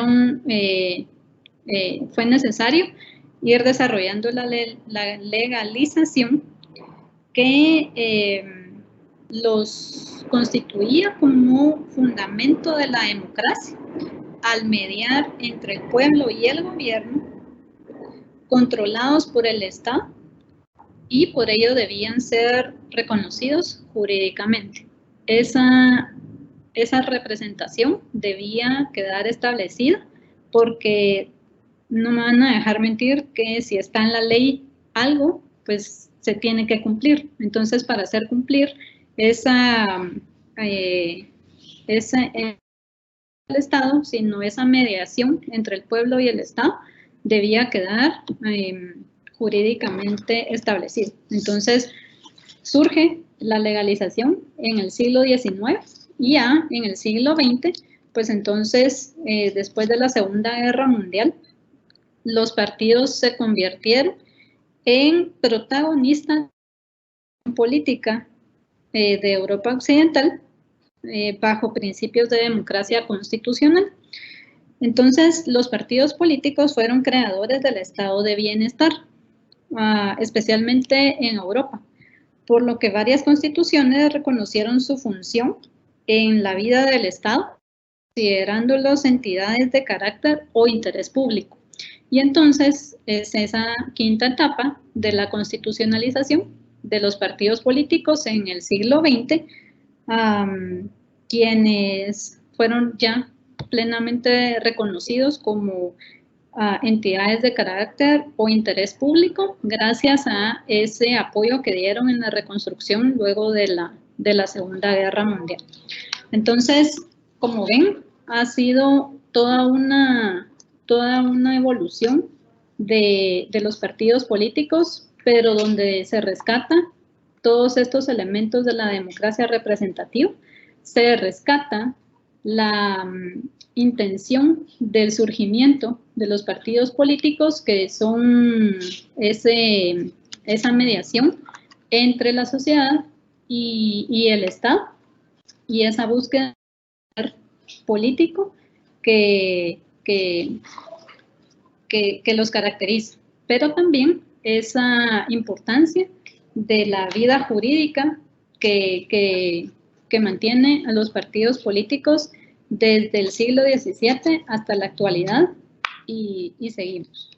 necesario ir desarrollando la legalización que los constituía como fundamento de la democracia, al mediar entre el pueblo y el gobierno, controlados por el Estado, y por ello debían ser reconocidos jurídicamente. Esa representación debía quedar establecida, porque no me van a dejar mentir que si está en la ley algo, pues se tiene que cumplir. Entonces, para hacer cumplir el Estado, sino esa mediación entre el pueblo y el Estado, debía quedar jurídicamente establecido. Entonces, surge la legalización en el siglo XIX, y ya en el siglo XX, pues entonces, después de la Segunda Guerra Mundial, los partidos se convirtieron en protagonistas política de Europa Occidental bajo principios de democracia constitucional. Entonces, los partidos políticos fueron creadores del estado de bienestar, especialmente en Europa, por lo que varias constituciones reconocieron su función en la vida del Estado, considerándolos entidades de carácter o interés público. Y entonces es esa quinta etapa de la constitucionalización de los partidos políticos en el siglo XX, quienes fueron ya plenamente reconocidos como entidades de carácter o interés público, gracias a ese apoyo que dieron en la reconstrucción luego de la Segunda Guerra Mundial. Entonces, como ven, ha sido toda una evolución de los partidos políticos, pero donde se rescata todos estos elementos de la democracia representativa, se rescata la intención del surgimiento de los partidos políticos, que son esa mediación entre la sociedad y el Estado, y esa búsqueda político que los caracteriza, pero también esa importancia de la vida jurídica que mantiene a los partidos políticos desde el siglo XVII hasta la actualidad, y seguimos.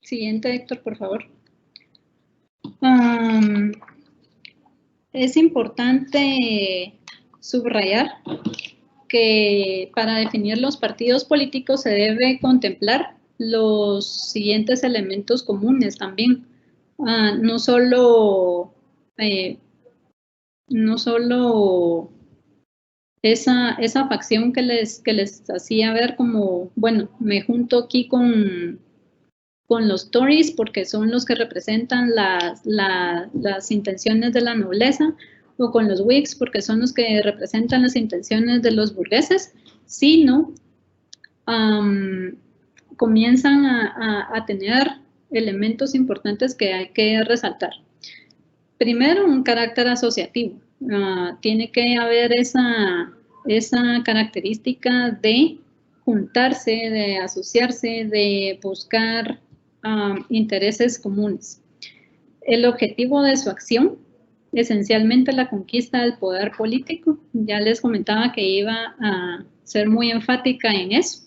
Siguiente, Héctor, por favor. Es importante subrayar que para definir los partidos políticos se debe contemplar los siguientes elementos comunes también. No solo esa facción que les hacía ver como, bueno, me junto aquí con los Tories porque son los que representan las intenciones de la nobleza, o con los Whigs porque son los que representan las intenciones de los burgueses, sino comienzan a tener elementos importantes que hay que resaltar. Primero, un carácter asociativo. Tiene que haber esa característica de juntarse, de asociarse, de buscar intereses comunes. El objetivo de su acción, esencialmente la conquista del poder político. Ya les comentaba que iba a ser muy enfática en eso.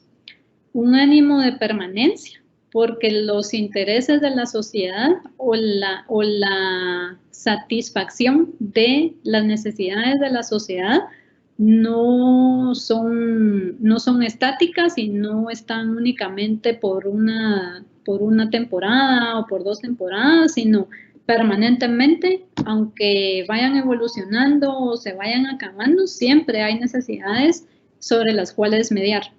Un ánimo de permanencia, porque los intereses de la sociedad o la satisfacción de las necesidades de la sociedad no son estáticas y no están únicamente por una temporada o por 2 temporadas, sino permanentemente, aunque vayan evolucionando o se vayan acabando, siempre hay necesidades sobre las cuales mediar.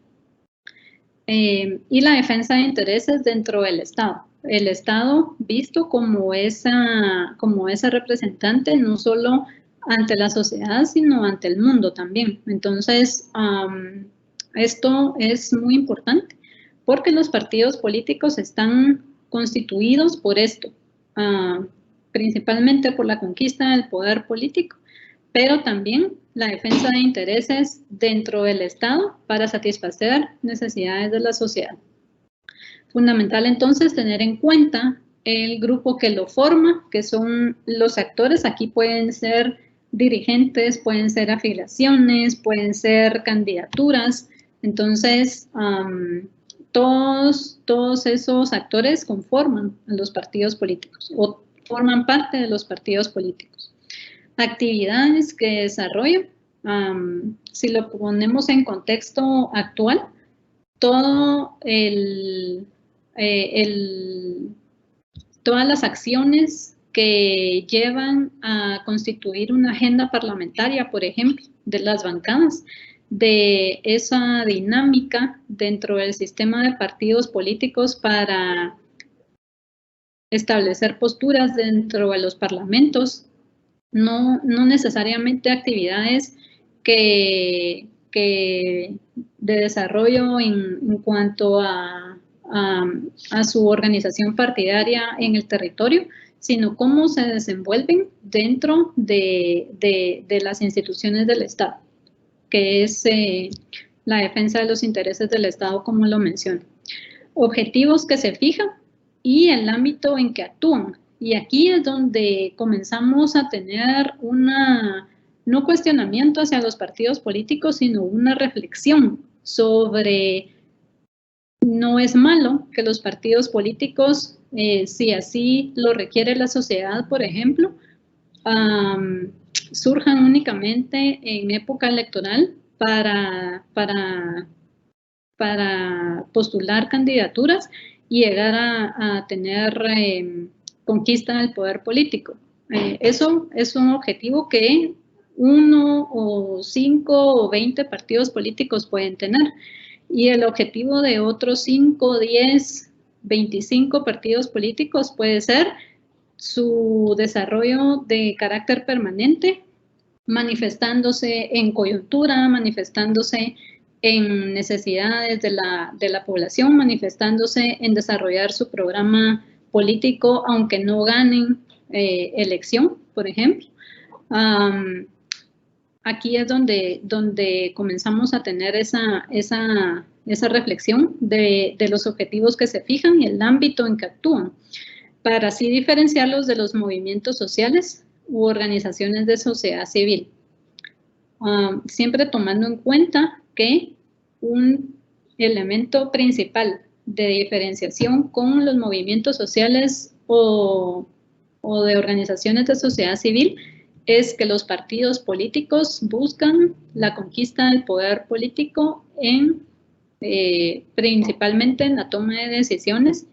Y la defensa de intereses dentro del Estado. El Estado visto como esa representante no solo ante la sociedad, sino ante el mundo también. Entonces, esto es muy importante porque los partidos políticos están constituidos por esto, principalmente por la conquista del poder político, pero también la defensa de intereses dentro del Estado para satisfacer necesidades de la sociedad. Fundamental entonces tener en cuenta el grupo que lo forma, que son los actores. Aquí pueden ser dirigentes, pueden ser afiliaciones, pueden ser candidaturas. Entonces, todos esos actores conforman los partidos políticos o forman parte de los partidos políticos. Actividades que desarrollan, si lo ponemos en contexto actual, todas las acciones que llevan a constituir una agenda parlamentaria, por ejemplo, de las bancadas, de esa dinámica dentro del sistema de partidos políticos para establecer posturas dentro de los parlamentos, no necesariamente actividades que de desarrollo en cuanto a su organización partidaria en el territorio, sino cómo se desenvuelven dentro de las instituciones del Estado, que es la defensa de los intereses del Estado, como lo menciono. Objetivos que se fijan y el ámbito en que actúan. Y aquí es donde comenzamos a tener no cuestionamiento hacia los partidos políticos, sino una reflexión sobre, no es malo que los partidos políticos, si así lo requiere la sociedad, por ejemplo, surjan únicamente en época electoral para postular candidaturas y llegar a tener conquista del poder político. Eso es un objetivo que 1 o 5 o 20 partidos políticos pueden tener, y el objetivo de otros 5, 10, 25 partidos políticos puede ser su desarrollo de carácter permanente, manifestándose en coyuntura, manifestándose en necesidades de la población, manifestándose en desarrollar su programa político, aunque no ganen elección, por ejemplo. Aquí es donde comenzamos a tener esa reflexión de los objetivos que se fijan y el ámbito en que actúan, para así diferenciarlos de los movimientos sociales u organizaciones de sociedad civil. Siempre tomando en cuenta que un elemento principal de diferenciación con los movimientos sociales o o de organizaciones de sociedad civil es que los partidos políticos buscan la conquista del poder político principalmente en la toma de decisiones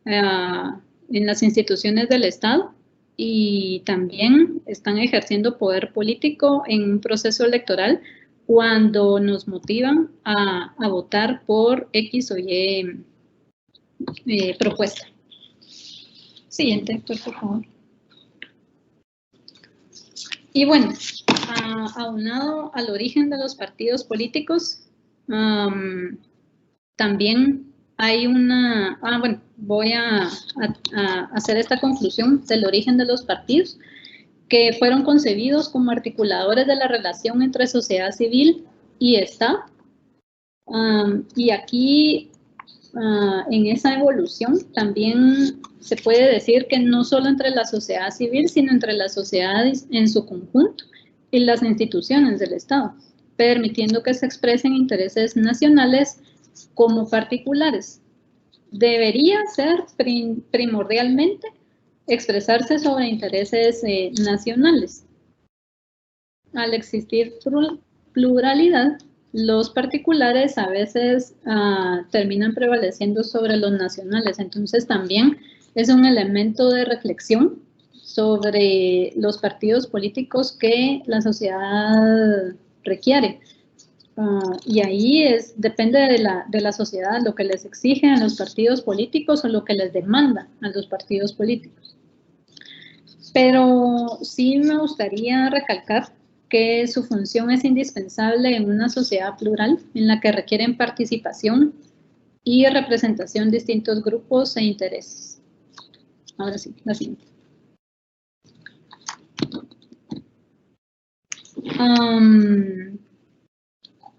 en las instituciones del Estado, y también están ejerciendo poder político en un proceso electoral cuando nos motivan a votar por X o Y propuesta. Siguiente, por favor. Y bueno, aunado al origen de los partidos políticos, también hay una... bueno, voy a hacer esta conclusión del origen de los partidos, que fueron concebidos como articuladores de la relación entre sociedad civil y Estado. Y aquí, en esa evolución, también se puede decir que no solo entre la sociedad civil, sino entre la sociedad en su conjunto y las instituciones del Estado, permitiendo que se expresen intereses nacionales como particulares. Debería ser primordialmente expresarse sobre intereses nacionales. Al existir pluralidad, los particulares a veces terminan prevaleciendo sobre los nacionales. Entonces también es un elemento de reflexión sobre los partidos políticos que la sociedad requiere. Y ahí depende de la sociedad lo que les exige a los partidos políticos o lo que les demanda a los partidos políticos. Pero sí me gustaría recalcar que su función es indispensable en una sociedad plural en la que requieren participación y representación de distintos grupos e intereses. Ahora sí, la siguiente.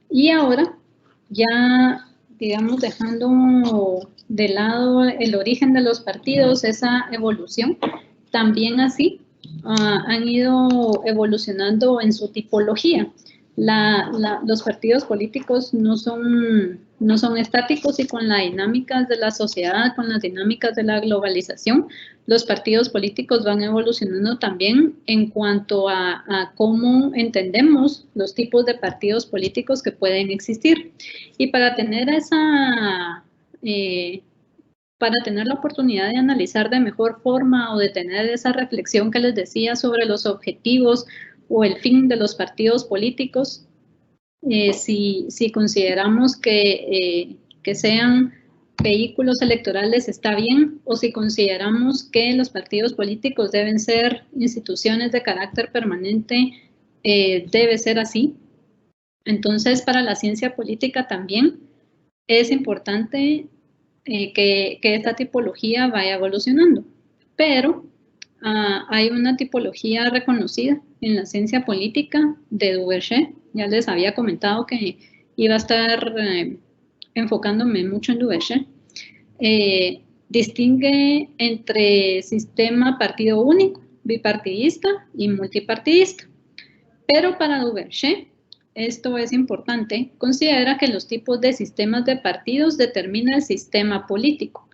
Y ahora, ya, digamos, dejando de lado el origen de los partidos, esa evolución, también así han ido evolucionando en su tipología. Los partidos políticos no son estáticos, y con las dinámicas de la sociedad, con las dinámicas de la globalización, los partidos políticos van evolucionando también en cuanto a cómo entendemos los tipos de partidos políticos que pueden existir. Y para tener la oportunidad de analizar de mejor forma o de tener esa reflexión que les decía sobre los objetivos o el fin de los partidos políticos, si consideramos que sean vehículos electorales está bien, o si consideramos que los partidos políticos deben ser instituciones de carácter permanente, debe ser así. Entonces, para la ciencia política también es importante que esta tipología vaya evolucionando, pero hay una tipología reconocida en la ciencia política de Duverger. Ya les había comentado que iba a estar enfocándome mucho en Duverger. Distingue entre sistema partido único, bipartidista y multipartidista. Pero para Duverger, esto es importante, considera que los tipos de sistemas de partidos determinan el sistema político.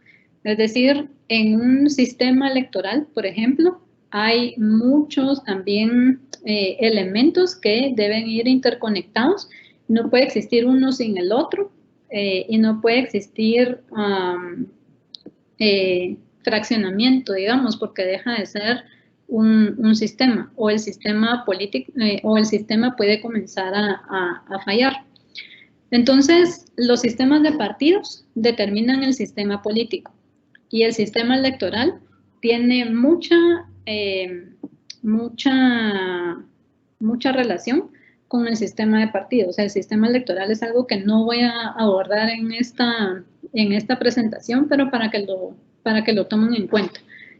Es decir, en un sistema electoral, por ejemplo, hay muchos también elementos que deben ir interconectados. No puede existir uno sin el otro, y no puede existir fraccionamiento, digamos, porque deja de ser un sistema, o el sistema político, o el sistema puede comenzar a fallar. Entonces, los sistemas de partidos determinan el sistema político, y el sistema electoral tiene mucha relación con el sistema de partidos. O sea, el sistema electoral es algo que no voy a abordar en esta presentación, pero para que lo tomen en cuenta.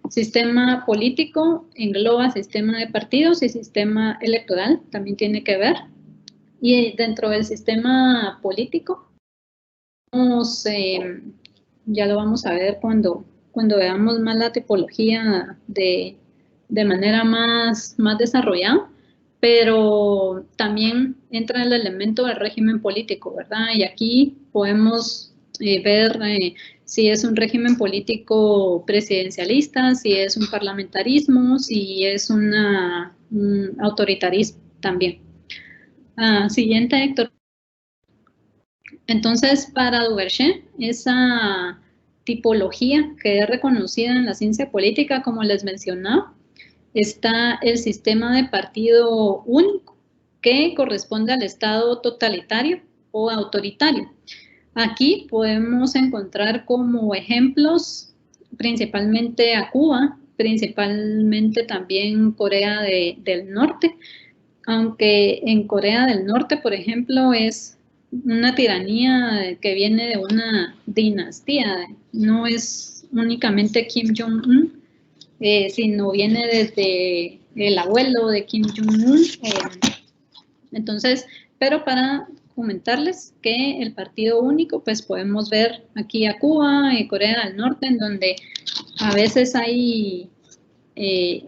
Sistema político engloba sistema de partidos, y sistema electoral también tiene que ver. Y dentro del sistema político, ya lo vamos a ver cuando veamos más la tipología de manera más desarrollada, pero también entra el elemento del régimen político, ¿verdad? Y aquí podemos ver si es un régimen político presidencialista, si es un parlamentarismo, si es un autoritarismo también. Siguiente, Héctor. Entonces, para Duverger, esa tipología que es reconocida en la ciencia política, como les mencionaba, está el sistema de partido único, que corresponde al Estado totalitario o autoritario. Aquí podemos encontrar como ejemplos principalmente a Cuba, principalmente también Corea del Norte, aunque en Corea del Norte, por ejemplo, es una tiranía que viene de una dinastía, no es únicamente Kim Jong-un, sino viene desde el abuelo de Kim Jong-un. Entonces, pero para comentarles que el partido único, pues podemos ver aquí a Cuba y Corea del Norte, en donde a veces hay,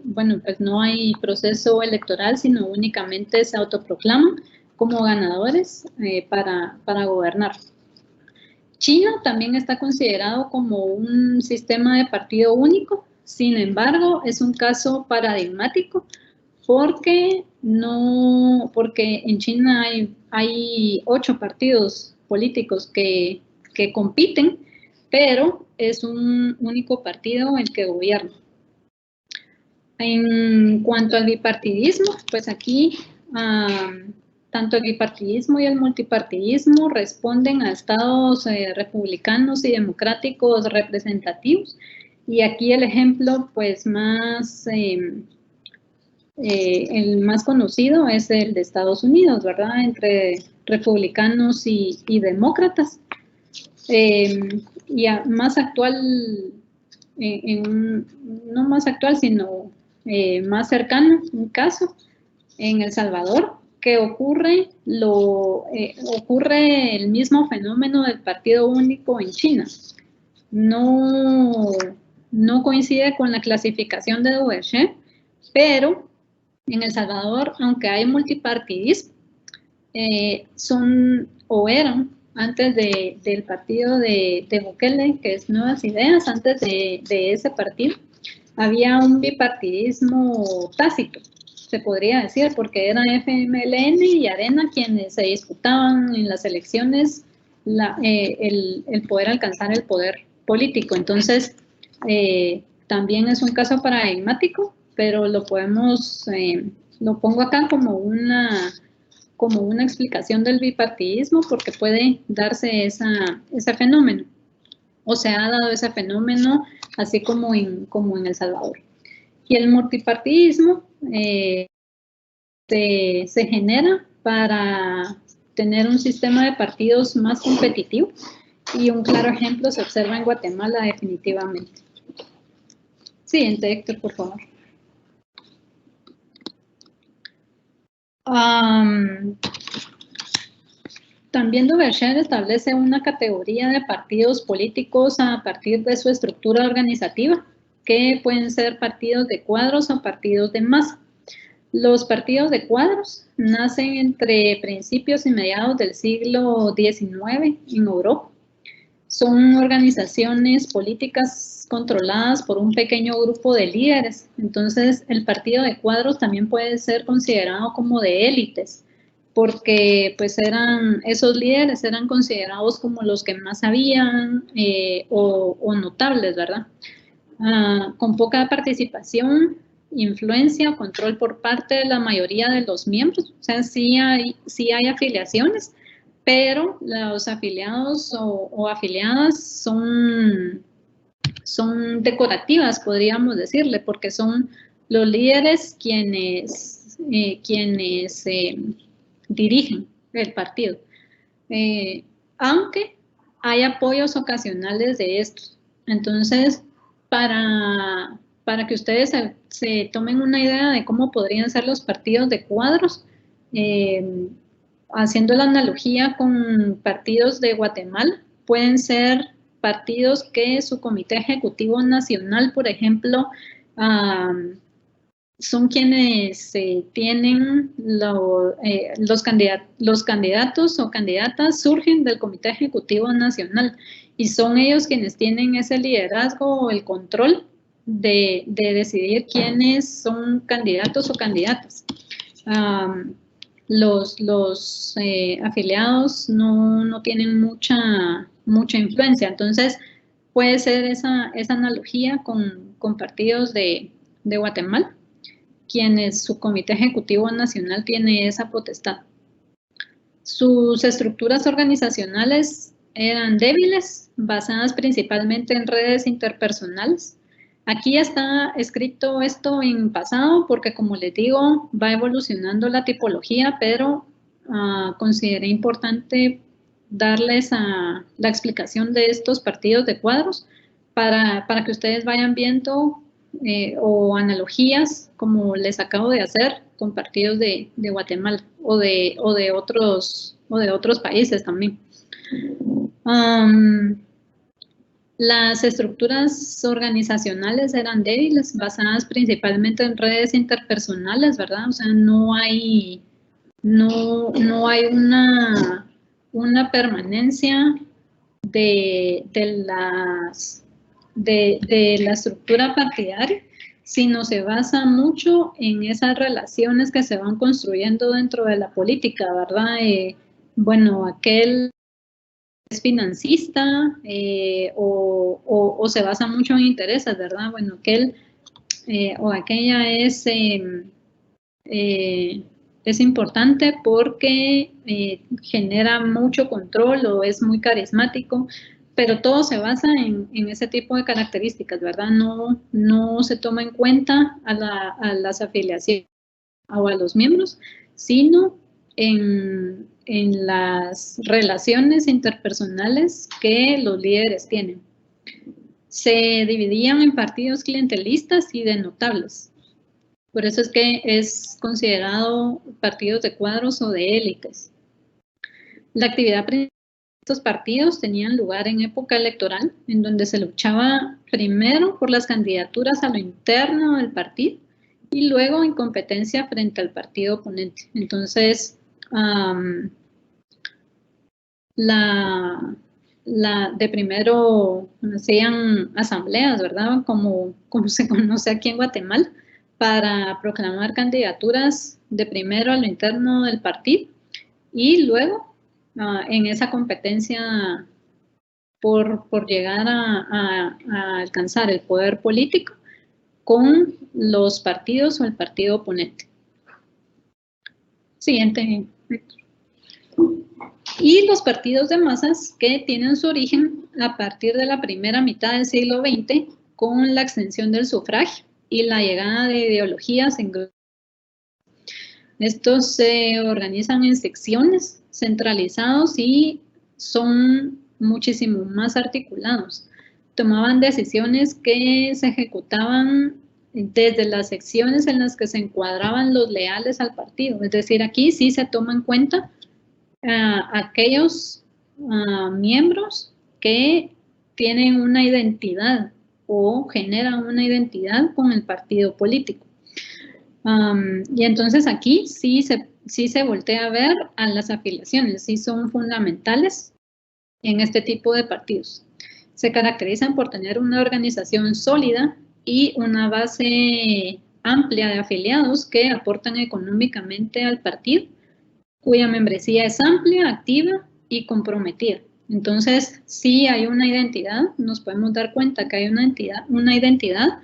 bueno, pues no hay proceso electoral, sino únicamente se autoproclaman como ganadores para gobernar. China también está considerado como un sistema de partido único, sin embargo, es un caso paradigmático porque en China hay 8 partidos políticos que compiten, pero es un único partido el que gobierna. En cuanto al bipartidismo, pues aquí tanto el bipartidismo y el multipartidismo responden a estados republicanos y democráticos representativos. Y aquí el ejemplo pues más, el más conocido es el de Estados Unidos, ¿verdad? Entre republicanos y demócratas. Y más actual, no más actual, sino más cercano, un caso en El Salvador, que ocurre el mismo fenómeno del partido único en China. No coincide con la clasificación de Duverger, pero en El Salvador, aunque hay multipartidismo, son o eran antes del partido de Bukele, que es Nuevas Ideas, antes de ese partido, había un bipartidismo tácito, se podría decir, porque eran FMLN y Arena quienes se disputaban en las elecciones el poder alcanzar el poder político. Entonces, también es un caso paradigmático, pero lo pongo acá como una explicación del bipartidismo porque puede darse ese fenómeno, o se ha dado ese fenómeno así como en El Salvador. Y el multipartidismo se genera para tener un sistema de partidos más competitivo, y un claro ejemplo se observa en Guatemala definitivamente. Siguiente, Héctor, por favor. También Duverger establece una categoría de partidos políticos a partir de su estructura organizativa, que pueden ser partidos de cuadros o partidos de masa. Los partidos de cuadros nacen entre principios y mediados del siglo XIX en Europa. Son organizaciones políticas controladas por un pequeño grupo de líderes. Entonces, el partido de cuadros también puede ser considerado como de élites, porque pues esos líderes eran considerados como los que más sabían o notables, ¿verdad? Con poca participación, influencia o control por parte de la mayoría de los miembros. O sea, sí hay afiliaciones, pero los afiliados o afiliadas son decorativas, podríamos decirle, porque son los líderes quienes dirigen el partido. Aunque hay apoyos ocasionales de estos. Entonces, para que ustedes se tomen una idea de cómo podrían ser los partidos de cuadros, haciendo la analogía con partidos de Guatemala, pueden ser partidos que su comité ejecutivo nacional, por ejemplo, son quienes tienen los candidatos o candidatas surgen del Comité Ejecutivo Nacional y son ellos quienes tienen ese liderazgo o el control de decidir quiénes son candidatos o candidatas. Los afiliados no tienen mucha influencia, entonces puede ser esa analogía con partidos de Guatemala, quienes su Comité Ejecutivo Nacional tiene esa potestad. Sus estructuras organizacionales eran débiles, basadas principalmente en redes interpersonales. Aquí está escrito esto en pasado porque, como les digo, va evolucionando la tipología, pero consideré importante darles la explicación de estos partidos de cuadros para que ustedes vayan viendo o analogías como les acabo de hacer con partidos de Guatemala o de otros países también. Las estructuras organizacionales eran débiles, basadas principalmente en redes interpersonales, ¿verdad? O sea, no hay una permanencia de la estructura partidaria, sino se basa mucho en esas relaciones que se van construyendo dentro de la política, ¿verdad? Bueno, aquel es financista o se basa mucho en intereses, ¿verdad? Bueno, aquel o aquella es importante porque genera mucho control o es muy carismático, pero todo se basa en ese tipo de características, ¿verdad? No se toma en cuenta a las afiliaciones o a los miembros, sino en las relaciones interpersonales que los líderes tienen. Se dividían en partidos clientelistas y de notables. Por eso es que es considerado partidos de cuadros o de élites. La actividad principal de estos partidos tenían lugar en época electoral, en donde se luchaba primero por las candidaturas a lo interno del partido y luego en competencia frente al partido oponente. Entonces, de primero hacían asambleas, ¿verdad? Como se conoce aquí en Guatemala, para proclamar candidaturas de primero a lo interno del partido y luego en esa competencia por llegar a alcanzar el poder político con los partidos o el partido oponente. Siguiente. Y los partidos de masas que tienen su origen a partir de la primera mitad del siglo XX con la extensión del sufragio y la llegada de ideologías en grupos. Estos se organizan en secciones centralizados y son muchísimo más articulados. Tomaban decisiones que se ejecutaban desde las secciones en las que se encuadraban los leales al partido. Es decir, aquí sí se toma en cuenta aquellos miembros que tienen una identidad o generan una identidad con el partido político. Y entonces aquí sí se voltea a ver a las afiliaciones, sí son fundamentales en este tipo de partidos. Se caracterizan por tener una organización sólida y una base amplia de afiliados que aportan económicamente al partido, cuya membresía es amplia, activa y comprometida. Entonces, sí hay una identidad, nos podemos dar cuenta que hay una identidad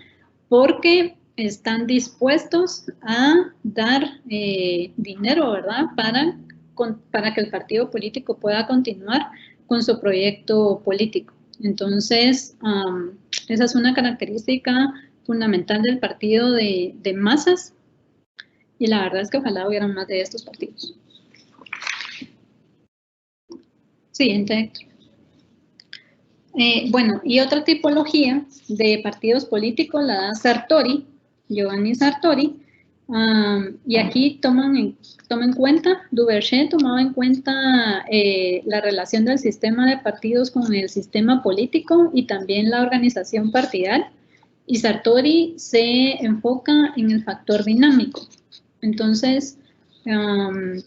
porque están dispuestos a dar dinero, ¿verdad? Para que el partido político pueda continuar con su proyecto político. Entonces, esa es una característica fundamental del partido de masas y la verdad es que ojalá hubieran más de estos partidos. Siguiente, Héctor. Bueno, y otra tipología de partidos políticos la da Sartori, Giovanni Sartori, y aquí toma en cuenta, Duverger tomaba en cuenta la relación del sistema de partidos con el sistema político y también la organización partidaria y Sartori se enfoca en el factor dinámico. Entonces,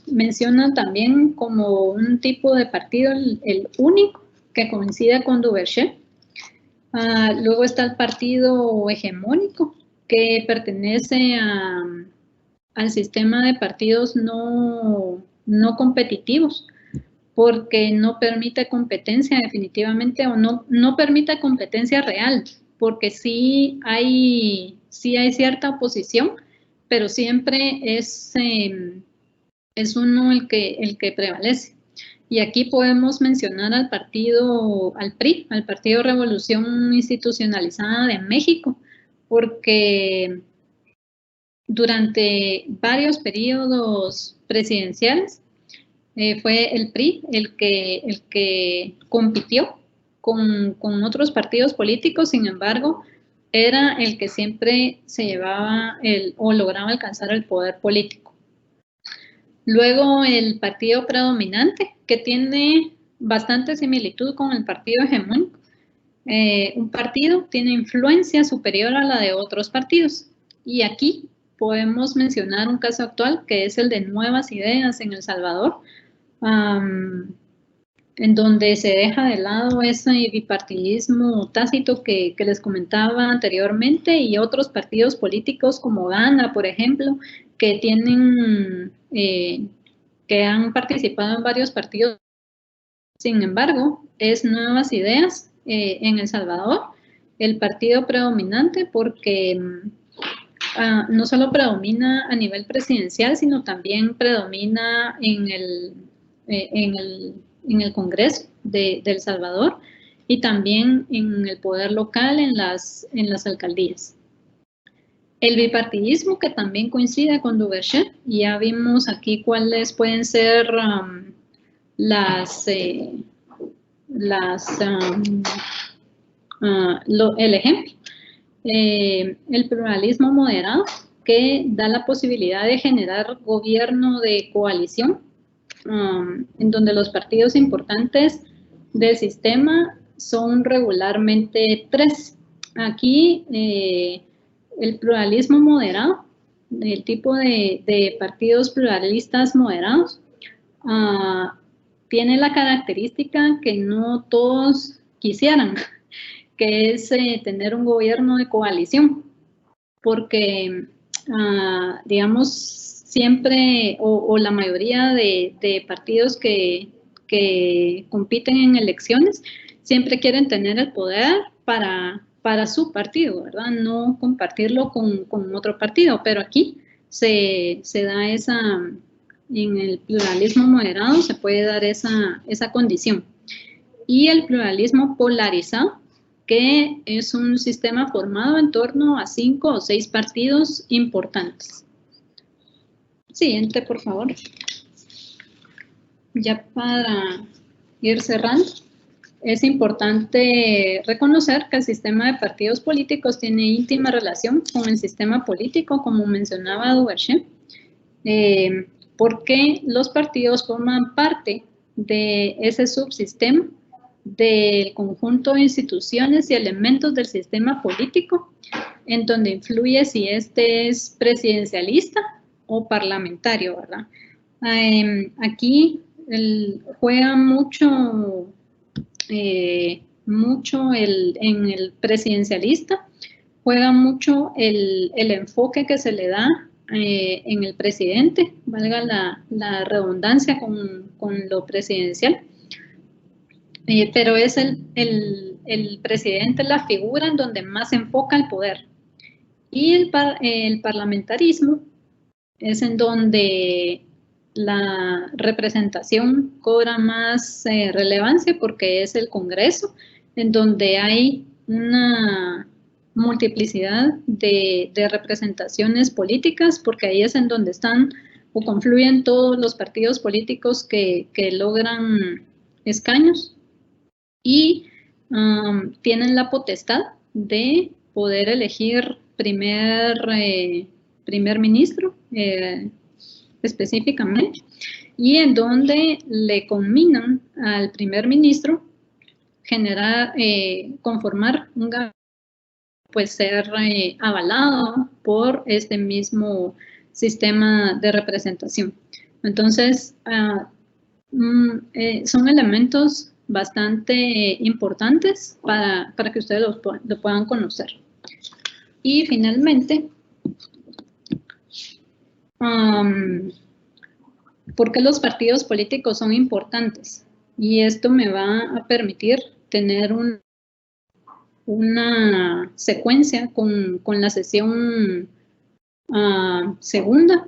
menciona también como un tipo de partido el único que coincide con Duverger. Luego está el partido hegemónico, que pertenece al sistema de partidos no competitivos, porque no permite competencia definitivamente, o no permite competencia real, porque sí hay cierta oposición, pero siempre es uno el que prevalece. Y aquí podemos mencionar al PRI, al Partido Revolución Institucionalizada de México, porque durante varios periodos presidenciales fue el PRI el que compitió con otros partidos políticos, sin embargo, era el que siempre se llevaba o lograba alcanzar el poder político. Luego el partido predominante, que tiene bastante similitud con el partido hegemónico. Un partido tiene influencia superior a la de otros partidos. Y aquí podemos mencionar un caso actual, que es el de Nuevas Ideas en El Salvador, en donde se deja de lado ese bipartidismo tácito que les comentaba anteriormente, y otros partidos políticos como Gana, por ejemplo, que tienen, que han participado en varios partidos. Sin embargo, es Nuevas Ideas en El Salvador el partido predominante, porque no solo predomina a nivel presidencial, sino también predomina en el Congreso de El Salvador, y también en el poder local, en las alcaldías. El bipartidismo, que también coincide con Duverger, y ya vimos aquí cuáles pueden ser el ejemplo. El pluralismo moderado, que da la posibilidad de generar gobierno de coalición, en donde los partidos importantes del sistema son regularmente 3. Aquí el pluralismo moderado, el tipo de partidos pluralistas moderados, tiene la característica que no todos quisieran, que es tener un gobierno de coalición, porque digamos, siempre, o la mayoría de partidos que compiten en elecciones, siempre quieren tener el poder para su partido, ¿verdad? No compartirlo con otro partido, pero aquí se da en el pluralismo moderado se puede dar esa condición. Y el pluralismo polarizado, que es un sistema formado en torno a 5 o 6 partidos importantes. Siguiente, por favor. Ya para ir cerrando, es importante reconocer que el sistema de partidos políticos tiene íntima relación con el sistema político, como mencionaba Duverger, porque los partidos forman parte de ese subsistema del conjunto de instituciones y elementos del sistema político, en donde influye si este es presidencialista o parlamentario, ¿verdad? Aquí juega mucho en el presidencialista, juega mucho el enfoque que se le da en el presidente, valga la redundancia con lo presidencial, pero es el presidente la figura en donde más se enfoca el poder. Y el parlamentarismo es en donde la representación cobra más relevancia, porque es el Congreso, en donde hay una multiplicidad de representaciones políticas, porque ahí es en donde están o confluyen todos los partidos políticos que logran escaños, y tienen la potestad de poder elegir primer ministro específicamente, y en donde le conminan al primer ministro conformar un gabinete pues ser avalado por este mismo sistema de representación. Entonces, son elementos bastante importantes para que ustedes lo puedan conocer. Y finalmente, ¿por qué los partidos políticos son importantes? Y esto me va a permitir tener una secuencia con la sesión segunda,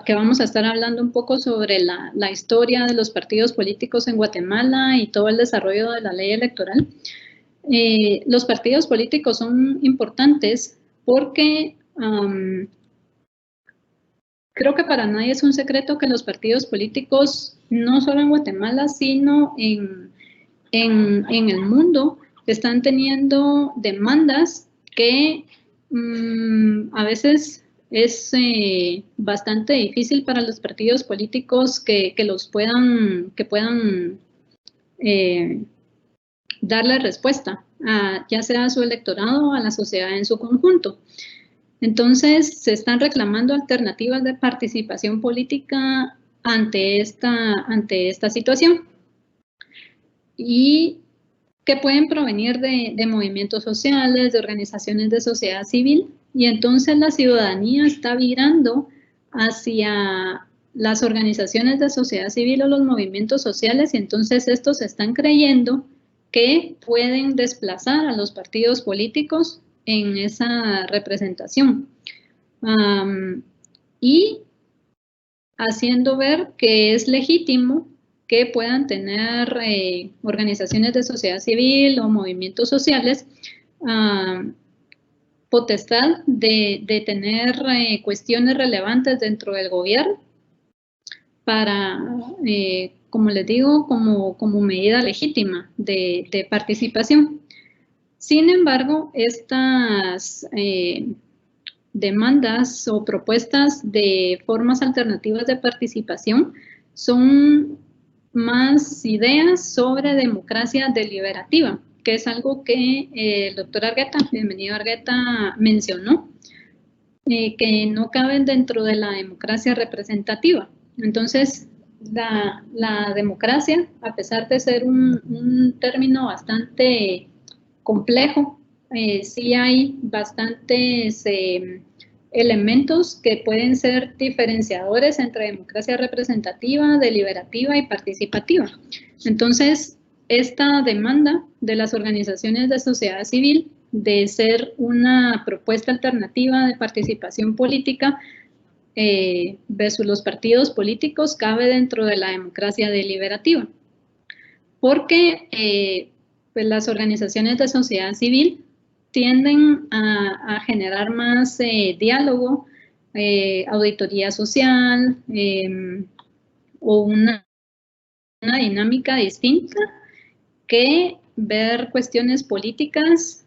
que vamos a estar hablando un poco sobre la historia de los partidos políticos en Guatemala y todo el desarrollo de la ley electoral. Los partidos políticos son importantes porque creo que para nadie es un secreto que los partidos políticos, no solo en Guatemala, sino en el mundo, están teniendo demandas que a veces es bastante difícil para los partidos políticos que puedan darle respuesta, ya sea a su electorado o a la sociedad en su conjunto. Entonces, se están reclamando alternativas de participación política ante esta situación, y que pueden provenir de movimientos sociales, de organizaciones de sociedad civil, y entonces la ciudadanía está virando hacia las organizaciones de sociedad civil o los movimientos sociales, y entonces estos están creyendo que pueden desplazar a los partidos políticos en esa representación, y haciendo ver que es legítimo que puedan tener organizaciones de sociedad civil o movimientos sociales potestad de tener cuestiones relevantes dentro del gobierno para, como les digo, como medida legítima de participación. Sin embargo, estas demandas o propuestas de formas alternativas de participación son más ideas sobre democracia deliberativa, que es algo que el doctor Argueta, bienvenido Argueta, mencionó, que no caben dentro de la democracia representativa. Entonces, la democracia, a pesar de ser un término bastante complejo, sí hay bastantes elementos que pueden ser diferenciadores entre democracia representativa, deliberativa y participativa. Entonces, esta demanda de las organizaciones de sociedad civil de ser una propuesta alternativa de participación política versus los partidos políticos cabe dentro de la democracia deliberativa, porque pues las organizaciones de sociedad civil tienden a generar más diálogo, auditoría social o una dinámica distinta que ver cuestiones políticas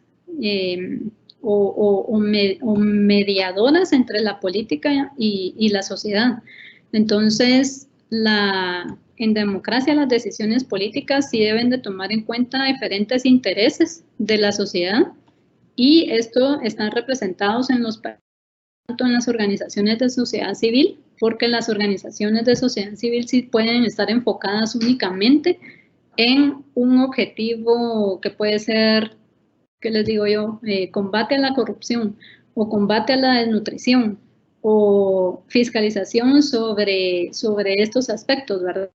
o mediadoras entre la política y la sociedad. Entonces, en democracia las decisiones políticas sí deben de tomar en cuenta diferentes intereses de la sociedad, y esto están representados tanto en las organizaciones de sociedad civil, porque las organizaciones de sociedad civil sí pueden estar enfocadas únicamente en un objetivo que puede ser, ¿qué les digo yo? Combate a la corrupción o combate a la desnutrición o fiscalización sobre estos aspectos, ¿verdad?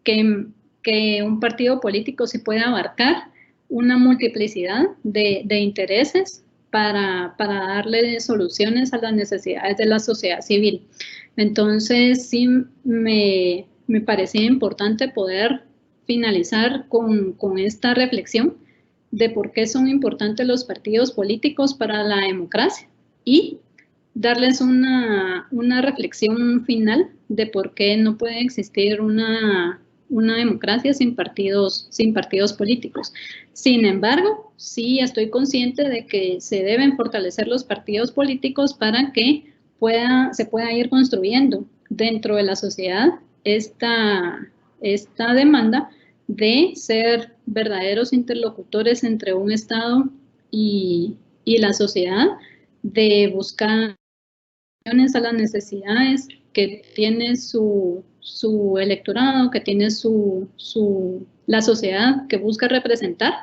Que un partido político sí puede abarcar una multiplicidad de intereses para darle soluciones a las necesidades de la sociedad civil. Entonces, sí me parecía importante poder finalizar con esta reflexión de por qué son importantes los partidos políticos para la democracia y darles una reflexión final de por qué no puede existir una democracia sin partidos políticos. Sin embargo, sí estoy consciente de que se deben fortalecer los partidos políticos para que se pueda ir construyendo dentro de la sociedad esta demanda de ser verdaderos interlocutores entre un Estado y la sociedad de buscar a las necesidades que tiene su electorado, que tiene la sociedad que busca representar,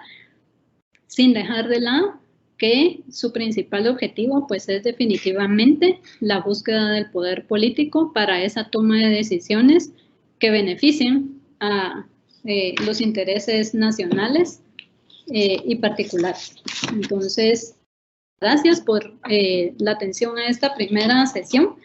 sin dejar de lado que su principal objetivo pues es definitivamente la búsqueda del poder político para esa toma de decisiones que beneficien a los intereses nacionales y particulares. Entonces, gracias por la atención a esta primera sesión.